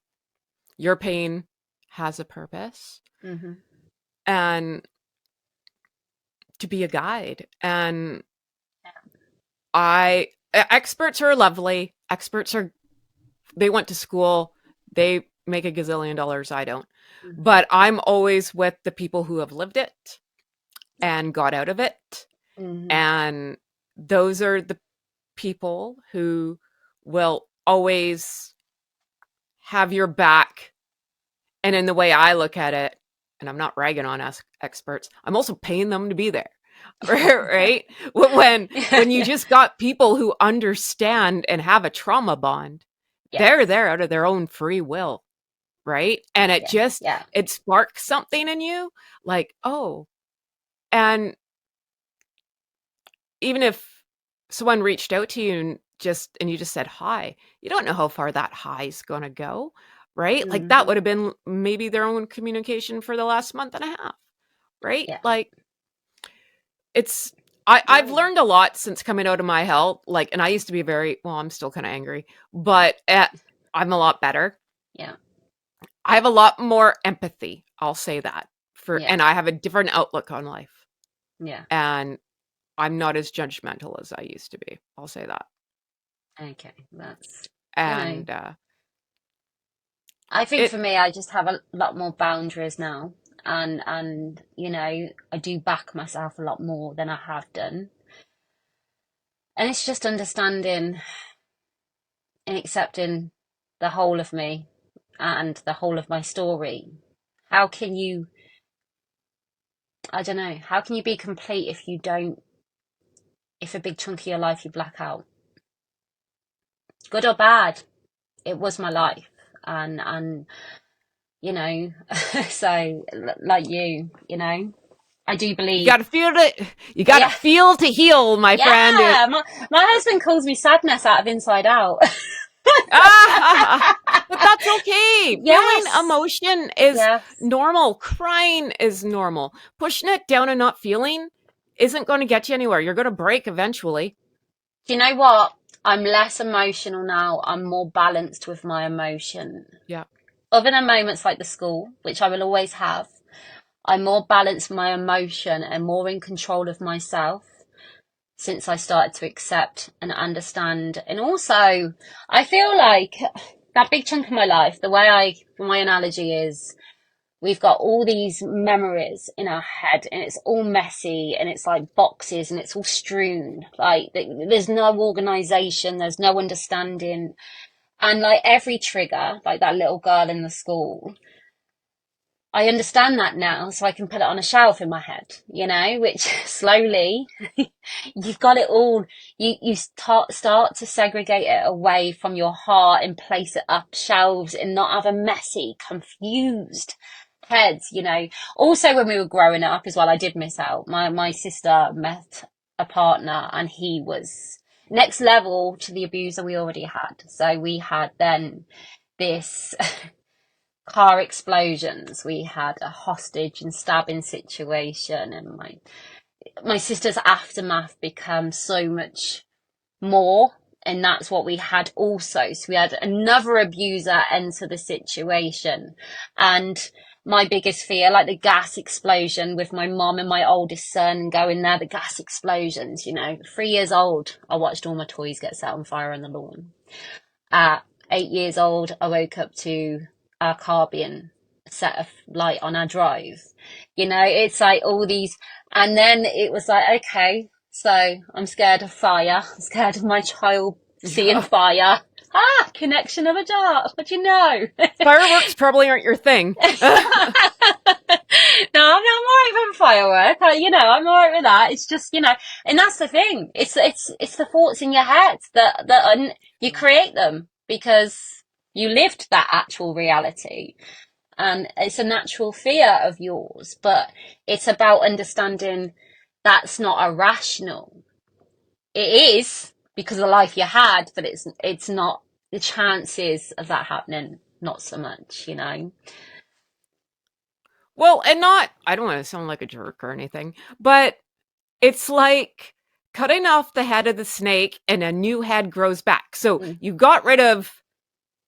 your pain has a purpose. Mm-hmm. And to be a guide. And experts are lovely. They went to school. They make $1 gazillion. I don't. Mm-hmm. But I'm always with the people who have lived it and got out of it. Mm-hmm. And those are the people who will always have your back. And in the way I look at it, and I'm not ragging on us experts, I'm also paying them to be there, right? When you just got people who understand and have a trauma bond, they're there out of their own free will, right? And it just, Yeah. it sparks something in you, like, oh, and even if someone reached out to you and you just said hi, you don't know how far that hi is going to go, right? Like that Mhm. would have been maybe their own communication for the last month and a half, right? Yeah. Like it's, I've Yeah. learned a lot since coming out of my hell. Like, and I used to be I'm still kind of angry, but I'm a lot better. Yeah. I have a lot more empathy. I'll say that Yeah. and I have a different outlook on life, Yeah. and I'm not as judgmental as I used to be. I'll say that. Okay. That's, And I think it, for me, I just have a lot more boundaries now. And, I do back myself a lot more than I have done. And it's just understanding and accepting the whole of me and the whole of my story. How can you, I don't know, how can you be complete if if a big chunk of your life you black out? Good or bad, it was my life. And, so like I do you believe. got to feel it. You got to Yeah. feel to heal, my friend. Yeah. My husband calls me sadness out of inside out. But that's okay. Feeling Yes. emotion is Yes. normal. Crying is normal. Pushing it down and not feeling isn't going to get you anywhere. You're going to break eventually. Do you know what? I'm less emotional now. I'm more balanced with my emotion. Yeah. Other than moments like the school, which I will always have, I'm more balanced with my emotion and more in control of myself since I started to accept and understand. And also, I feel like that big chunk of my life, my analogy is, we've got all these memories in our head and it's all messy and it's like boxes and it's all strewn. Like there's no organization, there's no understanding. And like every trigger, like that little girl in the school, I understand that now, so I can put it on a shelf in my head, which slowly you've got it all. You start to segregate it away from your heart and place it up shelves and not have a messy, confused heads. Also, when we were growing up as well, I did miss out. My sister met a partner and he was next level to the abuser we already had. So we had then this car explosions. We had a hostage and stabbing situation, and my sister's aftermath became so much more. And that's what we had also. So we had another abuser enter the situation. And my biggest fear, like the gas explosion with my mom and my oldest son going there, the gas explosions, 3 years old, I watched all my toys get set on fire on the lawn. At 8 years old, I woke up to our car being set of light on our drive. It's like all these, and then it was like, okay, so I'm scared of fire. I'm scared of my child seeing fire. Connection of a dart. What do you know? Fireworks probably aren't your thing. No, I'm alright with firework. I'm alright with that. It's just, and that's the thing. It's the thoughts in your head that you create them because you lived that actual reality. And it's a natural fear of yours, but it's about understanding that's not irrational. It is because of the life you had, but it's not, the chances of that happening, not so much. Well, and I don't want to sound like a jerk or anything, but it's like cutting off the head of the snake and a new head grows back. So you got rid of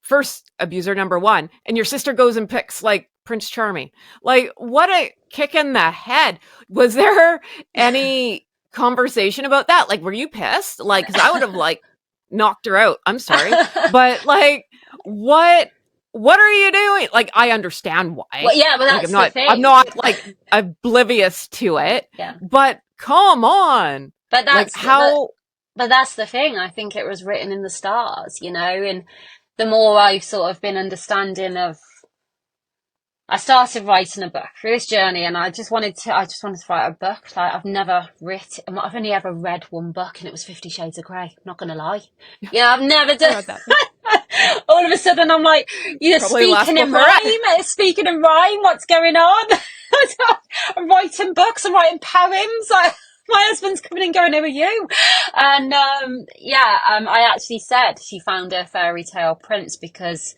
first abuser number one, and your sister goes and picks like Prince Charming. Like, what a kick in the head. Was there any conversation about that? Like, were you pissed? Like, because I would have like knocked her out. I'm sorry. But like, what are you doing? Like, I understand why. Well, yeah, but like, that's the thing. I'm not like oblivious to it. Yeah. But come on. But that's like how. But that's the thing. I think it was written in the stars, and the more I've sort of been understanding of, I started writing a book through this journey, and I just wanted to write a book. Like I've only ever read one book, and it was 50 Shades of Grey. I'm not going to lie. Yeah, I've never done. All of a sudden I'm like, you're Probably last speaking in book I rhyme, speaking in rhyme, what's going on? I'm writing books, I'm writing poems. My husband's coming and going, who are you? And I actually said she found her fairy tale prince because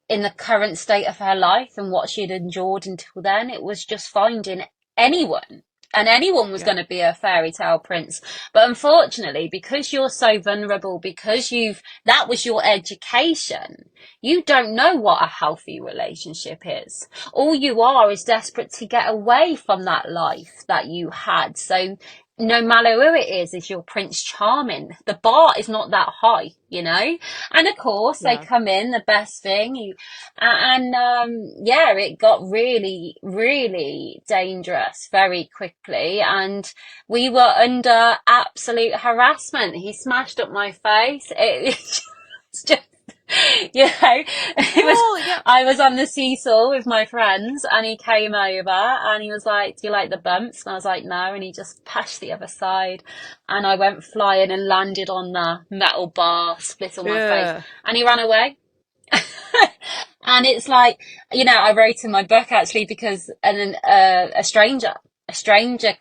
in the current state of her life and what she had endured until then, it was just finding anyone. And anyone was Yeah. going to be a fairy tale prince. But unfortunately, because you're so vulnerable, because that was your education, you don't know what a healthy relationship is. All you are is desperate to get away from that life that you had. So no matter who it is your Prince Charming. The bar is not that high, you know? And of course, they Yeah. come in, the best thing. It got really, really dangerous very quickly. And we were under absolute harassment. He smashed up my face. It was just, Well, yeah. I was on the seesaw with my friends and he came over and he was like, do you like the bumps? And I was like, no. And he just pushed the other side and I went flying and landed on the metal bar, split on my face, Yeah. and he ran away. And it's like, I wrote in my book actually because, and then a stranger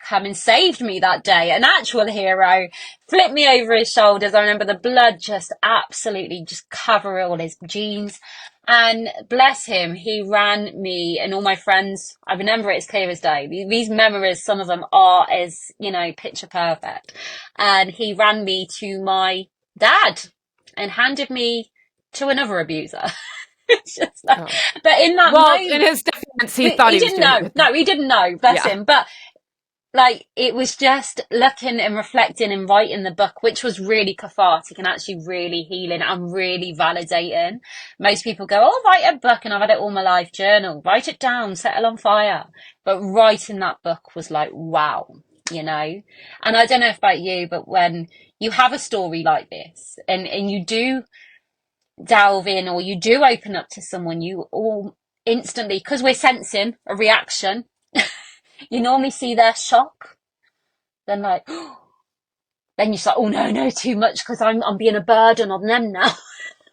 come and saved me that day, an actual hero, flipped me over his shoulders. I remember the blood just absolutely just cover all his jeans. And bless him, he ran me and all my friends. I remember it as clear as day. These memories, some of them are as, picture perfect. And he ran me to my dad and handed me to another abuser. It's just like, Oh. but in that Well, in moment, his defense, he thought he was didn't doing it know. with them. No, he didn't know. Bless Yeah. him. But like, it was just looking and reflecting and writing the book, which was really cathartic and actually really healing and really validating. Most people go, oh, write a book, and I've had it all my life. Journal, write it down, set it on fire. But writing that book was like, wow, And I don't know about you, but when you have a story like this and you do delve in or you do open up to someone, you all instantly, because we're sensing a reaction, you normally see their shock. Then like, then you're like, oh no, too much because I'm being a burden on them now.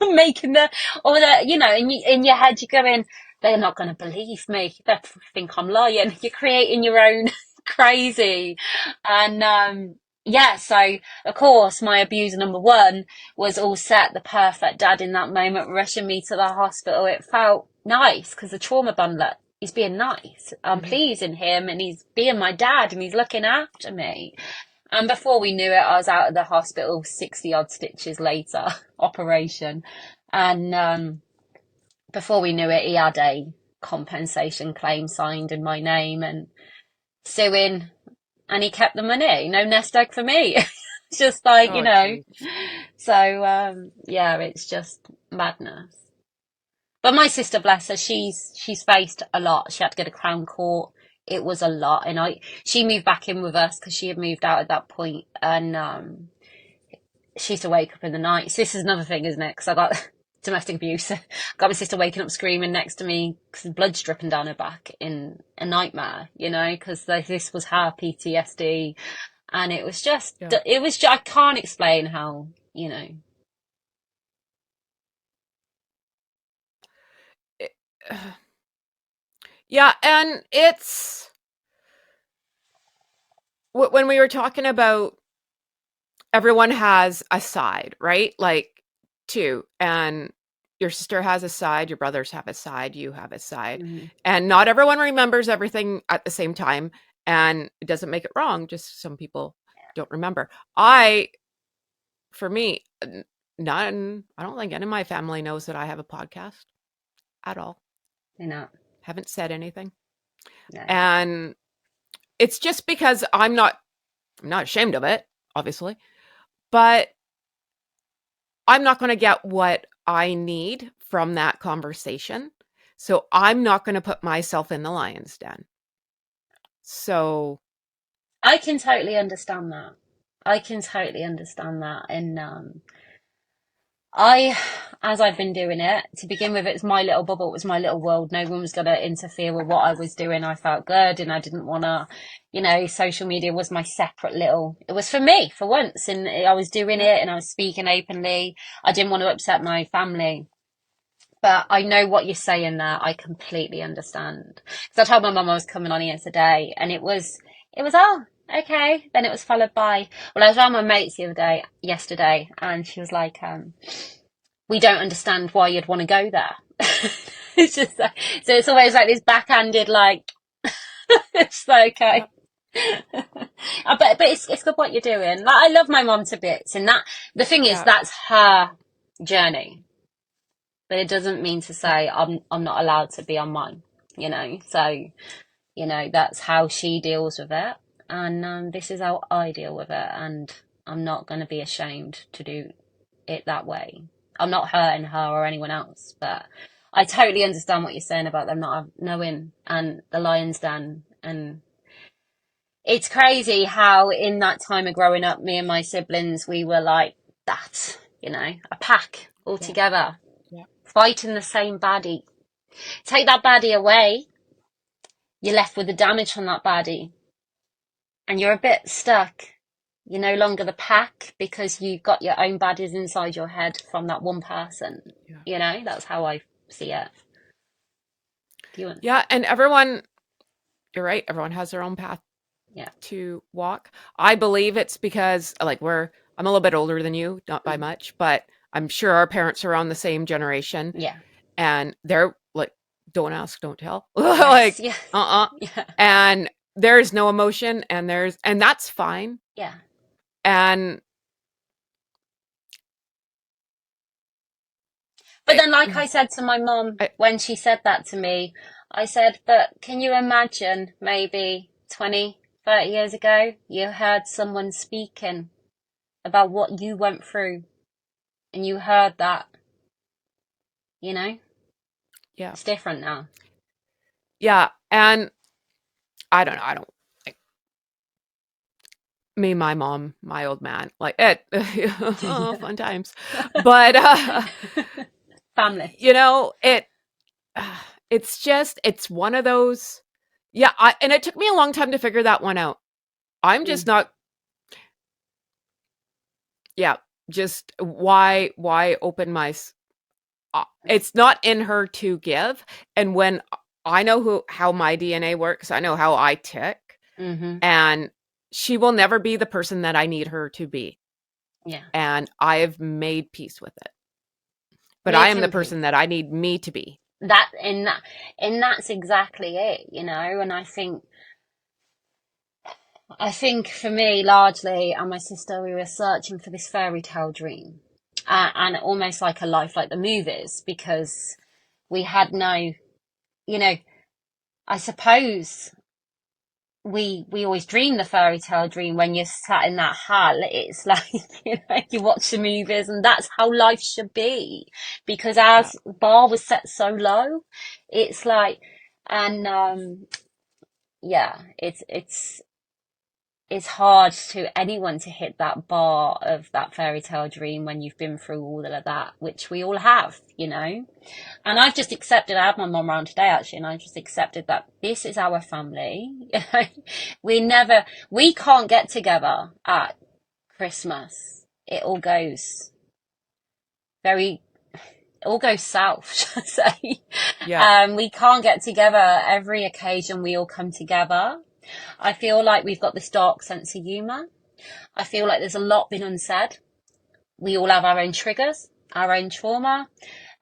I'm making in your head you're going, they're not going to believe me. They think I'm lying. You're creating your own crazy. And so of course my abuser number one was all set, the perfect dad in that moment, rushing me to the hospital. It felt nice because the trauma bundler, he's being nice. I'm pleasing him and he's being my dad and he's looking after me. And before we knew it, I was out of the hospital 60 odd stitches later, operation. And before we knew it, he had a compensation claim signed in my name and suing, and he kept the money. No nest egg for me. It's just like, Oh, geez. So, it's just madness. But my sister, bless her, she's faced a lot. She had to go to Crown Court. It was a lot, and she moved back in with us because she had moved out at that point, and she used to wake up in the night. So this is another thing, isn't it? Because I got domestic abuse. Got my sister waking up screaming next to me because blood's dripping down her back in a nightmare, because this was her PTSD, and it was just, I can't explain how, Yeah, and it's when we were talking about everyone has a side, right? Like two, and your sister has a side, your brothers have a side, you have a side, and not everyone remembers everything at the same time, and it doesn't make it wrong. Just some people don't remember. For me, none. I don't think any of my family knows that I have a podcast at all. Haven't said anything. No. And it's just because I'm not ashamed of it, obviously, but I'm not going to get what I need from that conversation. So I'm not going to put myself in the lion's den. So I can totally understand that. And As I've been doing it, to begin with, it's my little bubble, it was my little world. No one was going to interfere with what I was doing. I felt good and I didn't want to, social media was my separate little, it was for me for once. And I was doing it and I was speaking openly. I didn't want to upset my family. But I know what you're saying there. I completely understand. Because I told my mum I was coming on here today, and it was, oh, okay. Then it was followed by, well, I was around my mates yesterday, and she was like, we don't understand why you'd want to go there. It's just like, so it's always like this backhanded, like, it's like, okay. But it's good what you're doing. Like, I love my mum to bits, and the thing is, that's her journey. But it doesn't mean to say I'm not allowed to be on mine, So, that's how she deals with it, and this is how I deal with it, and I'm not going to be ashamed to do it that way. I'm not hurting her or anyone else, but I totally understand what you're saying about them not knowing, and the lion's den, and it's crazy how in that time of growing up, me and my siblings, we were like that, a pack all together. Fighting the same baddie. Take that baddie away, you're left with the damage from that baddie. And you're a bit stuck. You're no longer the pack because you've got your own baddies inside your head from that one person. That's how I see it. And everyone, you're right, everyone has their own path to walk. I believe it's because, like, I'm a little bit older than you, not by much, but I'm sure our parents are on the same generation. Yeah. And they're like, don't ask, don't tell. Yes, Yeah. And there's no emotion, and that's fine. Yeah. And but then, like I said to my mom when she said that to me, I said, but can you imagine maybe 20, 30 years ago, you heard someone speaking about what you went through, and you heard that, Yeah. It's different now. Yeah. And I don't know. Me, my mom, my old man, like it, fun times. But, family, it's one of those. Yeah. And it took me a long time to figure that one out. I'm just not. Yeah. Just why open my, it's not in her to give. And when I know how my DNA works, I know how I tick, and she will never be the person that I need her to be. Yeah. And I have made peace with it. But I am the person that I need me to be. And that's exactly it, And I think for me, largely, and my sister, we were searching for this fairy tale dream, and almost like a life like the movies, because we had no, I suppose we always dream the fairy tale dream when you're sat in that hall. It's like, you watch the movies, and that's how life should be, because as the bar was set so low, it's like, and it's hard to anyone to hit that bar of that fairy tale dream when you've been through all of that, which we all have, And I've just accepted, I had my mum around today actually, and I just accepted that this is our family. We can't get together at Christmas. It all goes south, should I say. Yeah. We can't get together every occasion. We all come together. I feel like we've got this dark sense of humour. I feel like there's a lot been unsaid. We all have our own triggers, our own trauma.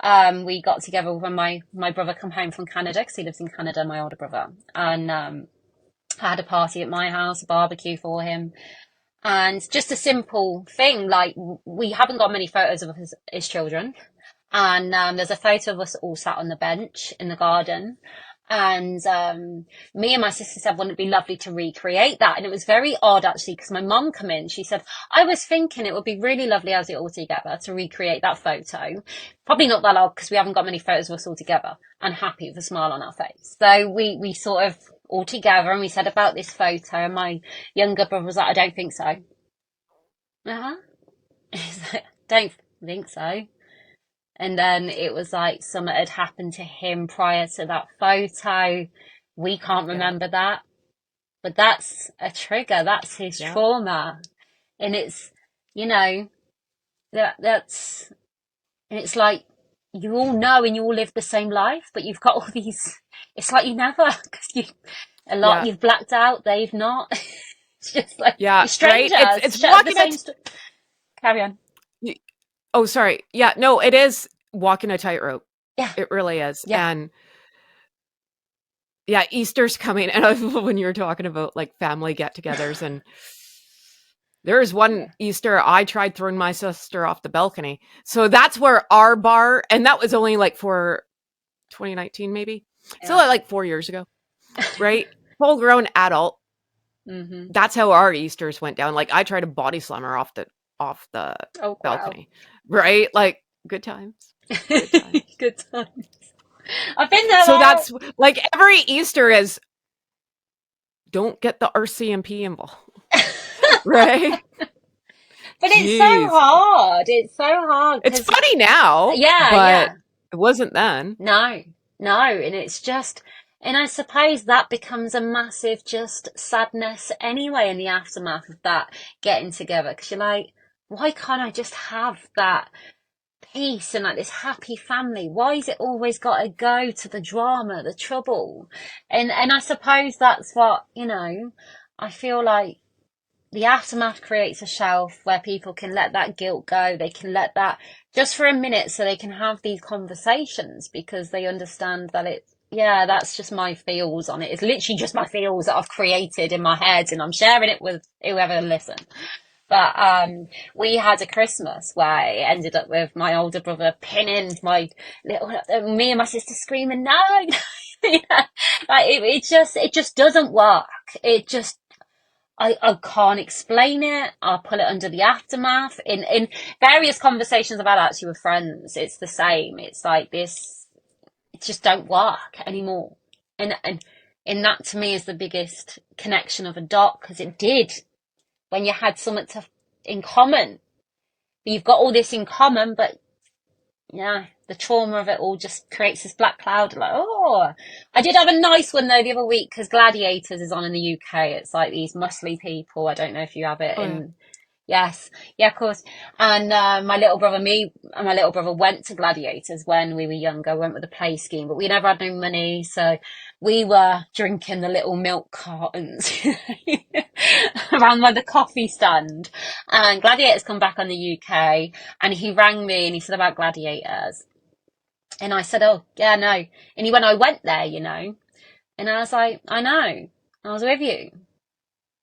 We got together when my brother come home from Canada, because he lives in Canada, my older brother. And I had a party at my house, a barbecue for him. And just a simple thing, like, we haven't got many photos of his children. And there's a photo of us all sat on the bench in the garden. And me and my sister said, wouldn't it be lovely to recreate that? And it was very odd, actually, because my mum come in. She said, I was thinking it would be really lovely as it all together to recreate that photo. Probably not that odd, because we haven't got many photos of us all together and happy with a smile on our face. So we sort of all together, and we said about this photo. And my younger brother was like, I don't think so. He's like, don't think so. And then it was like something had happened to him prior to that photo. We can't remember that. But that's a trigger. That's his trauma. And it's, you know, that's, and it's like, you all know and you all live the same life, but you've got all these, it's like you never, because you've blacked out, they've not. It's just like, you're strangers. Right? It's Share the walking same Carry on. Oh, sorry. Yeah, no, it is walking a tightrope. Yeah. It really is. Yeah. And yeah, Easter's coming. And when you were talking about like family get-togethers, and there is one Easter I tried throwing my sister off the balcony. So that's where our bar, and that was only like for 2019 maybe. So like 4 years ago, right? Full grown adult. That's how our Easters went down. Like I tried to body slam her off the balcony. Wow. Right? Like good times. Good times. Good times. I've been there. So that's like every Easter is don't get the RCMP involved. Right? But it's so hard. It's so hard. It's funny now. But it wasn't then. No. And it's just, and I suppose that becomes a massive just sadness anyway in the aftermath of that getting together. Because you're like, why can't I just have that peace and like this happy family? Why is it always got to go to the drama, the trouble? And I suppose that's what, you know, I feel like the aftermath creates a shelf where people can let that guilt go. They can let that just for a minute so they can have these conversations because they understand that that's just my feels on it. It's literally just my feels that I've created in my head and I'm sharing it with whoever will listen. But we had a Christmas where it ended up with my older brother pinning me and my sister screaming, no. Like it just doesn't work. It just, I can't explain it. I'll put it under the aftermath. In various conversations about actually with friends, it's the same. It's like this, it just don't work anymore. And that to me is the biggest connection of a dot, because it did when you had something in common. You've got all this in common, but yeah, the trauma of it all just creates this black cloud. Like, oh, I did have a nice one though the other week because Gladiators is on in the UK. It's like these muscly people. I don't know if you have it in. Yes, yeah, of course. And my little brother went to Gladiators when we were younger. Went with a play scheme, but we never had no money, so we were drinking the little milk cartons around by the coffee stand. And Gladiators come back on the UK, and he rang me and he said about Gladiators, and I said, oh yeah, no. And he went, I went there, you know, and I was like, I know, I was with you.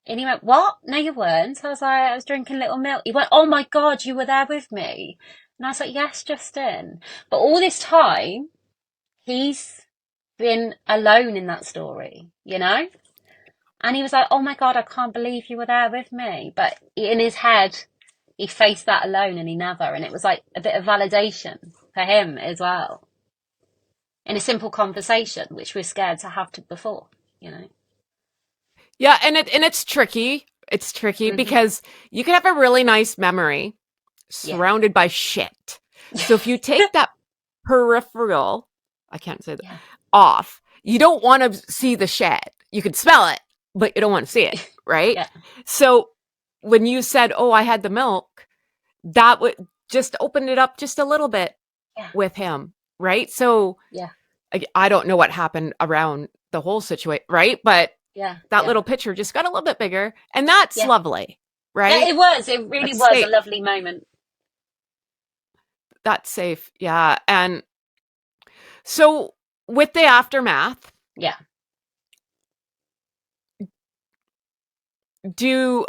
And he went, what? No, you weren't. I was like, I was drinking little milk. He went, oh my God, you were there with me. And I was like, yes, Justin. But all this time, he's been alone in that story, you know? And he was like, oh my God, I can't believe you were there with me. But in his head, he faced that alone and he never. And it was like a bit of validation for him as well. In a simple conversation, which we're scared to have before, you know? Yeah, and it's tricky. It's tricky because you can have a really nice memory surrounded by shit. So if you take that peripheral, I can't say that, off, you don't want to see the shit. You can smell it, but you don't want to see it, right? So when you said, oh, I had the milk, that would just open it up just a little bit with him, right? So I don't know what happened around the whole situation, right? But that little picture just got a little bit bigger, and that's lovely, right? Yeah, it was. It really was a lovely moment. That's safe, yeah. And so with the aftermath, do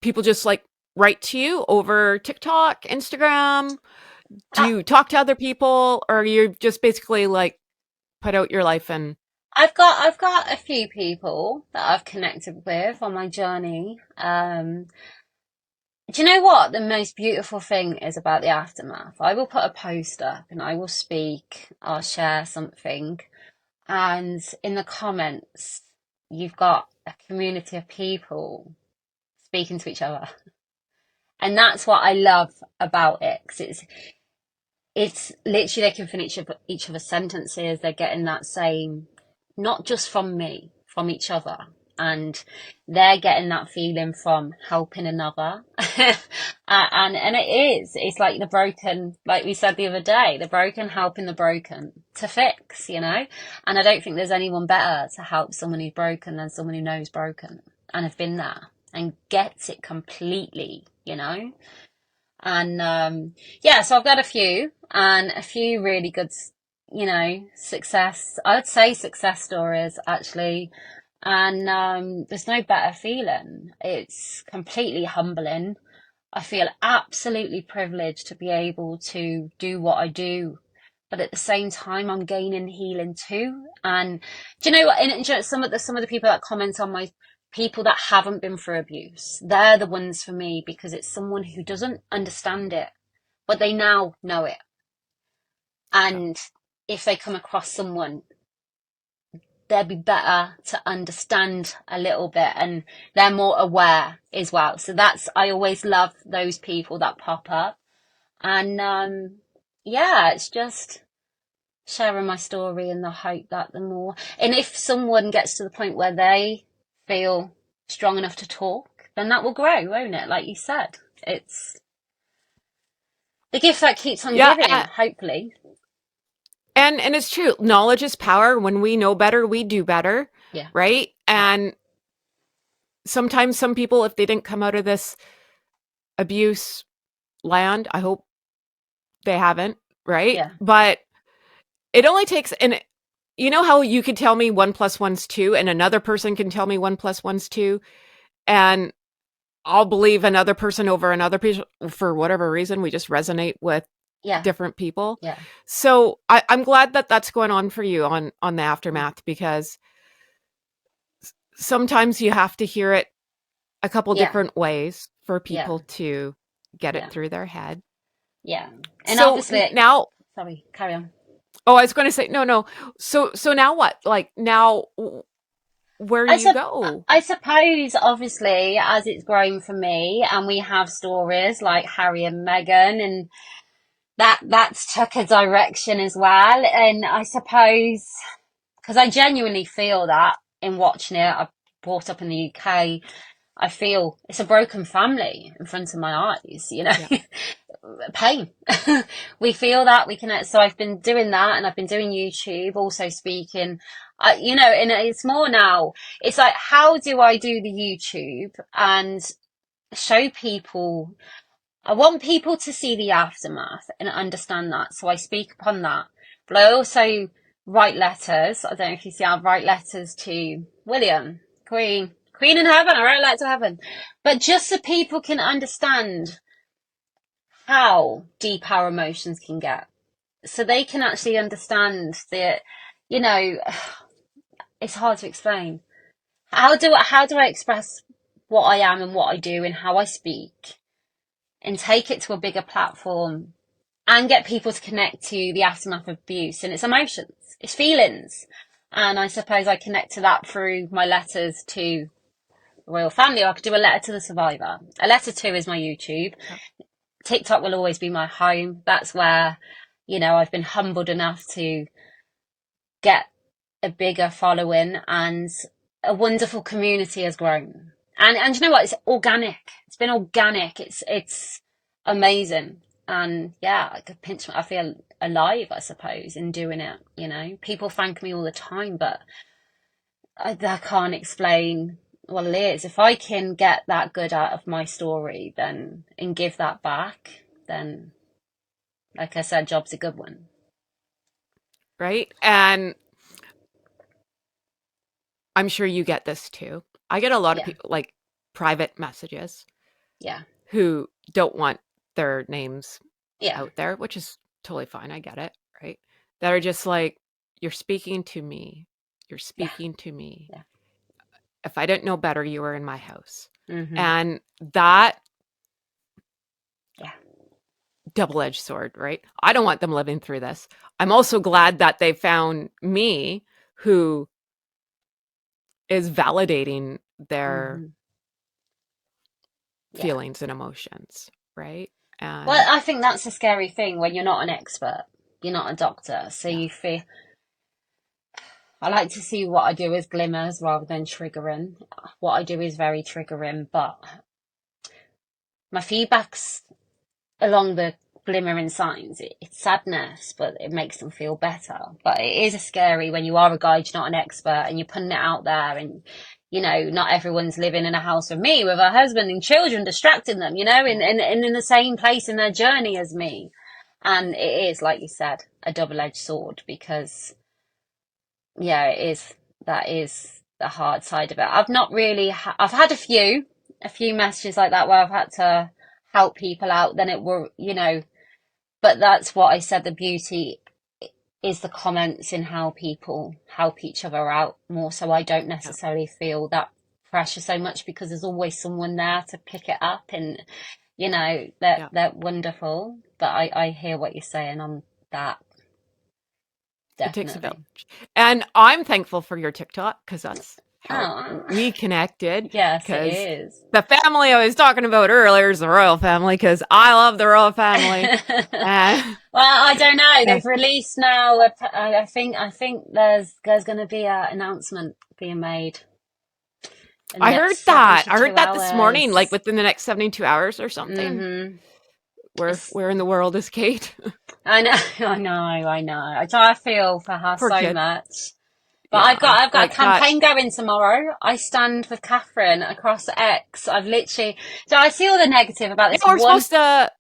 people just like write to you over TikTok, Instagram? Do you talk to other people, or you just basically like put out your life? And I've got a few people that I've connected with on my journey. Do you know what the most beautiful thing is about the aftermath? I will put a post up and I will speak, I'll share something, and in the comments you've got a community of people speaking to each other. And that's what I love about it, 'cause it's literally they can finish each other's sentences. They're getting that same, not just from me, from each other. And they're getting that feeling from helping another. And it's like the broken, like we said the other day, the broken helping the broken to fix, you know? And I don't think there's anyone better to help someone who's broken than someone who knows broken and have been there and gets it completely, you know? And yeah, so I've got a few and a few really good, you know, I would say success stories actually. And there's no better feeling. It's completely humbling. I feel absolutely privileged to be able to do what I do, but at the same time, I'm gaining healing too. And do you know what? And some of the people that comment on my people that haven't been through abuse, they're the ones for me because it's someone who doesn't understand it, but they now know it. And if they come across someone, they'll be better to understand a little bit and they're more aware as well. So I always love those people that pop up. And yeah, it's just sharing my story in the hope that and if someone gets to the point where they feel strong enough to talk, then that will grow, won't it? Like you said, it's the gift that keeps on Yeah. giving, hopefully. And it's true. Knowledge is power. When we know better, we do better. Yeah. Right. And sometimes some people, if they didn't come out of this abuse land, I hope they haven't. Right. Yeah. But it only takes, and you know how you could tell me 1 + 1's 2 and another person can tell me 1 + 1's 2 and I'll believe another person over another person for whatever reason. We just resonate with different people. Yeah. So I'm glad that that's going on for you on the aftermath, because sometimes you have to hear it a couple different ways for people to get it through their head. Yeah. And so obviously now, sorry, carry on. Oh, I was going to say, no. So now what? Like now, where do you go? I suppose, obviously, as it's grown for me, and we have stories like Harry and Meghan, and that's took a direction as well. And I suppose, because I genuinely feel that in watching it, I brought up in the UK, I feel it's a broken family in front of my eyes, you know. Yeah. Pain. We feel that we can, so I've been doing that, and I've been doing YouTube, also speaking, you know, and it's more now, it's like, how do I do the YouTube and show people, I want people to see the aftermath and understand that, so I speak upon that, but I also write letters. I don't know if you see, I write letters to William, Queen in heaven, I write a letter to heaven, but just so people can understand how deep our emotions can get, so they can actually understand that, you know, it's hard to explain. How do I express what I am and what I do and how I speak and take it to a bigger platform and get people to connect to the aftermath of abuse and its emotions, its feelings. And I suppose I connect to that through my letters to the royal family, or I could do a letter to the survivor. A letter to is my YouTube. TikTok will always be my home. That's where, you know, I've been humbled enough to get a bigger following, and a wonderful community has grown. And you know what? It's organic. It's been organic. It's amazing. And yeah, I could I feel alive, I suppose, in doing it. You know, people thank me all the time, but I can't explain what it is. If I can get that good out of my story, then, and give that back, then, like I said, job's a good one. Right. And I'm sure you get this too. I get a lot of people, like private messages, who don't want their names out there, which is totally fine. I get it. Right. That are just like, you're speaking to me. You're speaking to me. Yeah. If I didn't know better, you were in my house. Mm-hmm. And that double-edged sword, right? I don't want them living through this. I'm also glad that they found me who is validating their feelings and emotions, right? And Well, I think that's a scary thing when you're not an expert. You're not a doctor. So yeah, you feel, I like to see what I do as glimmers rather than triggering. What I do is very triggering, but my feedback's along the glimmering signs. It's sadness, but it makes them feel better. But it is scary when you are a guide, you're not an expert, and you're putting it out there, and not everyone's living in a house with me, with a husband and children distracting them, and in the same place in their journey as me. And it is, like you said, a double-edged sword because, yeah, that is the hard side of it. I've not really, I've had a few messages like that where I've had to help people out. Then it were, but that's what I said. The beauty is the comments in how people help each other out more. So I don't necessarily feel that pressure so much because there's always someone there to pick it up and, they're wonderful. But I hear what you're saying on that. Definitely. It takes a village. And I'm thankful for your TikTok because that's how we connected. Yes, it is. The family I was talking about earlier is the royal family because I love the royal family. Well, I don't know. They've released now. I think there's going to be an announcement being made. I heard that. I heard that this morning, like within the next 72 hours or something. Mm-hmm. Where in the world is Kate? I know. I feel for her so much. But Yeah, I've got a campaign going tomorrow. I stand with Catherine across X. I've literally, so I see all the negative about this. We're supposed to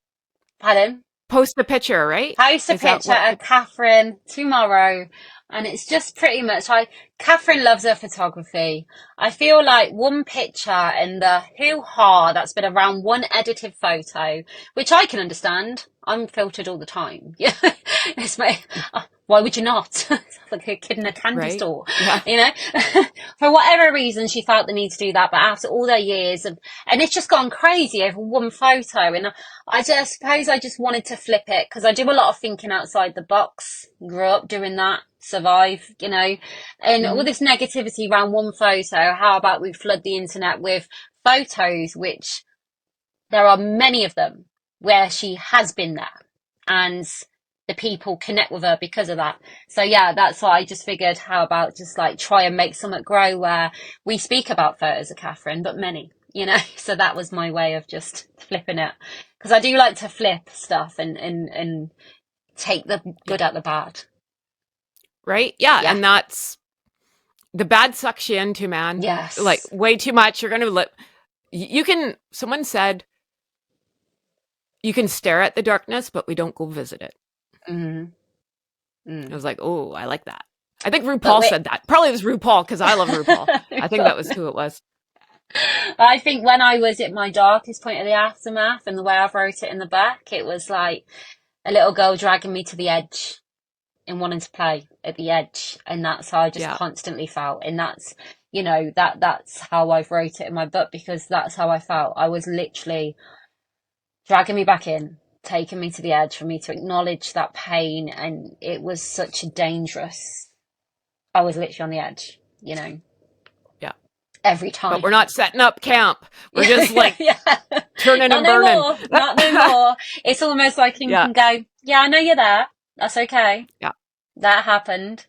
post a picture, right? Post a picture of Catherine tomorrow. And it's just pretty much Catherine loves her photography. I feel like one picture and the hoo-ha that's been around one edited photo, which I can understand. I'm filtered all the time. Yeah. Why would you not? It's like a kid in a candy store, For whatever reason, she felt the need to do that. But after all their years and it's just gone crazy over one photo. And I suppose I just wanted to flip it because I do a lot of thinking outside the box. Grew up doing that. Survive, and all this negativity around one photo. How about we flood the internet with photos, which there are many of them where she has been there and the people connect with her because of that. So yeah, that's why I just figured, how about just like try and make something grow where we speak about photos of Catherine, but many, so that was my way of just flipping it. Because I do like to flip stuff and take the good out the bad. Right? Yeah. And that's the bad sucks you into, man. Yes. Like way too much. You're going to someone said, you can stare at the darkness, but we don't go visit it. Mm-hmm. I was like, oh, I like that. I think RuPaul said that. Probably it was RuPaul because I love RuPaul. I think that was who it was. I think when I was at my darkest point of the aftermath and the way I've wrote it in the back, it was like a little girl dragging me to the edge and wanting to play at the edge. And that's how I just constantly felt. And that's, that's how I've wrote it in my book because that's how I felt. I was literally dragging me back in, taking me to the edge for me to acknowledge that pain. And it was such a dangerous, I was literally on the edge, Yeah. Every time. But we're not setting up camp. We're just like turning and burning. Not no more. It's almost like you can go, yeah, I know you're there. That's okay. Yeah. That happened.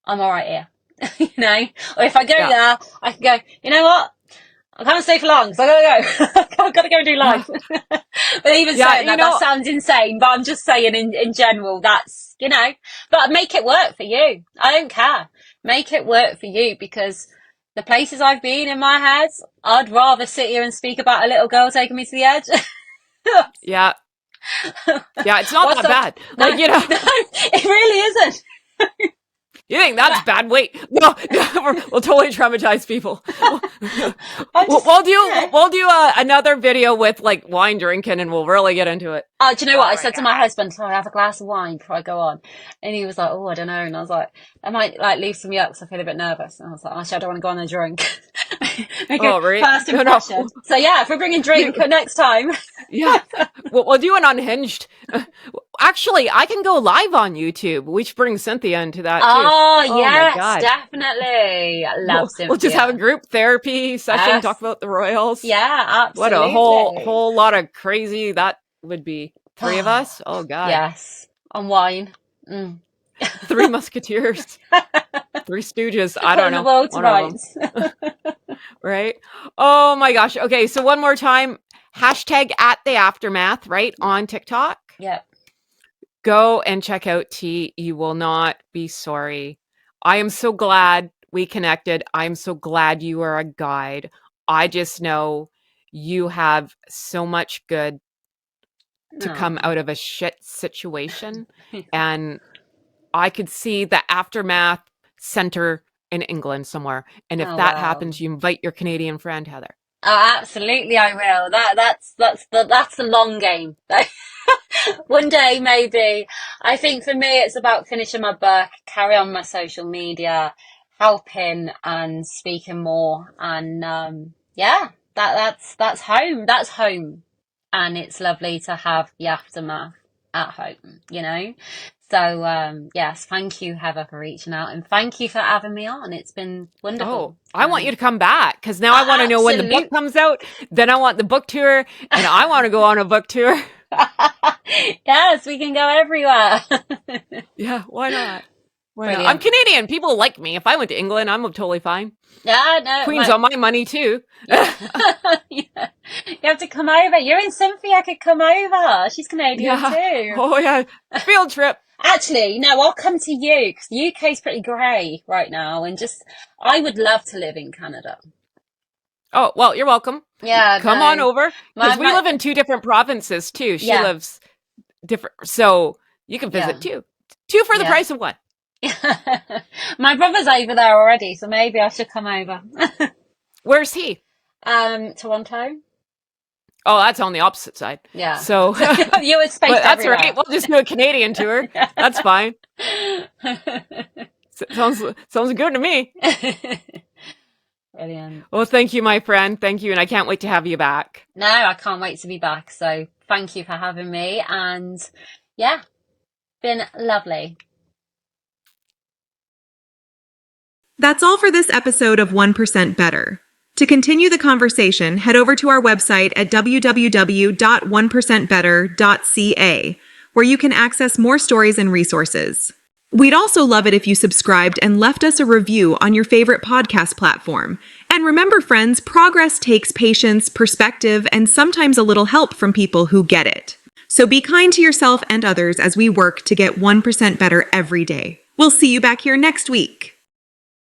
I'm all right here. Or if I go there, I can go, you know what? I can't stay for long, so I gotta go. I've gotta go and do life. But even saying that sounds insane, but I'm just saying in general, that's, but make it work for you. I don't care. Make it work for you because the places I've been in my head, I'd rather sit here and speak about a little girl taking me to the edge. Yeah, it's not that bad. No, it really isn't. You think that's bad? Wait, no, we'll totally traumatize people. We'll do another video with like wine drinking, and we'll really get into it. Oh, do you know what? I said to my husband, "So I have a glass of wine before I go on," and he was like, "Oh, I don't know," and I was like, "I might like leave some yucks. I feel a bit nervous," and I was like, "Actually, I don't want to go on a drink." Really? First impression. No. So yeah, if we're bringing drink next time. Yeah, we'll do an unhinged. Actually, I can go live on YouTube. We should bring Cynthia into that too. Oh yes, definitely. I love Cynthia. We'll just have a group therapy session, talk about the royals. Yeah, absolutely. What a whole lot of crazy that would be 3 of us. Oh God. Yes. On wine. Mm. 3 musketeers. 3 stooges. I don't Putting the know. world to One of them. rights. Right? Oh my gosh. Okay, so one more time. Hashtag at the aftermath, right? On TikTok. Yep. Go and check out T. You will not be sorry. I am so glad we connected. I'm so glad you are a guide. I just know you have so much good to come out of a shit situation. And I could see the aftermath center in England somewhere. And if that happens, you invite your Canadian friend, Heather. Oh, absolutely, I will. That's the long game. One day, maybe. I think for me, it's about finishing my book, carry on my social media, helping and speaking more, and yeah, that's home. That's home, and it's lovely to have the aftermath at home. You know. So yes, thank you, Heather, for reaching out, and thank you for having me on. It's been wonderful. Oh, I want you to come back because now I want to know when the book comes out. Then I want the book tour, and I want to go on a book tour. Yes, we can go everywhere. Yeah, why not? Why not? I'm Canadian. People like me. If I went to England, I'm totally fine. Yeah, no. Queen's on my money too. Yeah. Yeah. You have to come over. You and Cynthia could come over. She's Canadian too. Oh yeah, field trip. Actually, no, I'll come to you because the UK's pretty grey right now, and I would love to live in Canada. Oh, well, you're welcome. Yeah. Come on over. Because we live in 2 different provinces too. She lives different. So you can visit too. 2 for the price of 1. My brother's over there already, so maybe I should come over. Where's he? Toronto. Oh, that's on the opposite side. Yeah. So you were spaced that's everywhere. right. We'll just do a Canadian tour. That's fine. Sounds good to me. Brilliant. Well, thank you, my friend. Thank you. And I can't wait to have you back. No, I can't wait to be back. So thank you for having me. And yeah, been lovely. That's all for this episode of 1% Better. To continue the conversation, head over to our website at www.1percentbetter.ca, where you can access more stories and resources. We'd also love it if you subscribed and left us a review on your favorite podcast platform. And remember, friends, progress takes patience, perspective, and sometimes a little help from people who get it. So be kind to yourself and others as we work to get 1% better every day. We'll see you back here next week.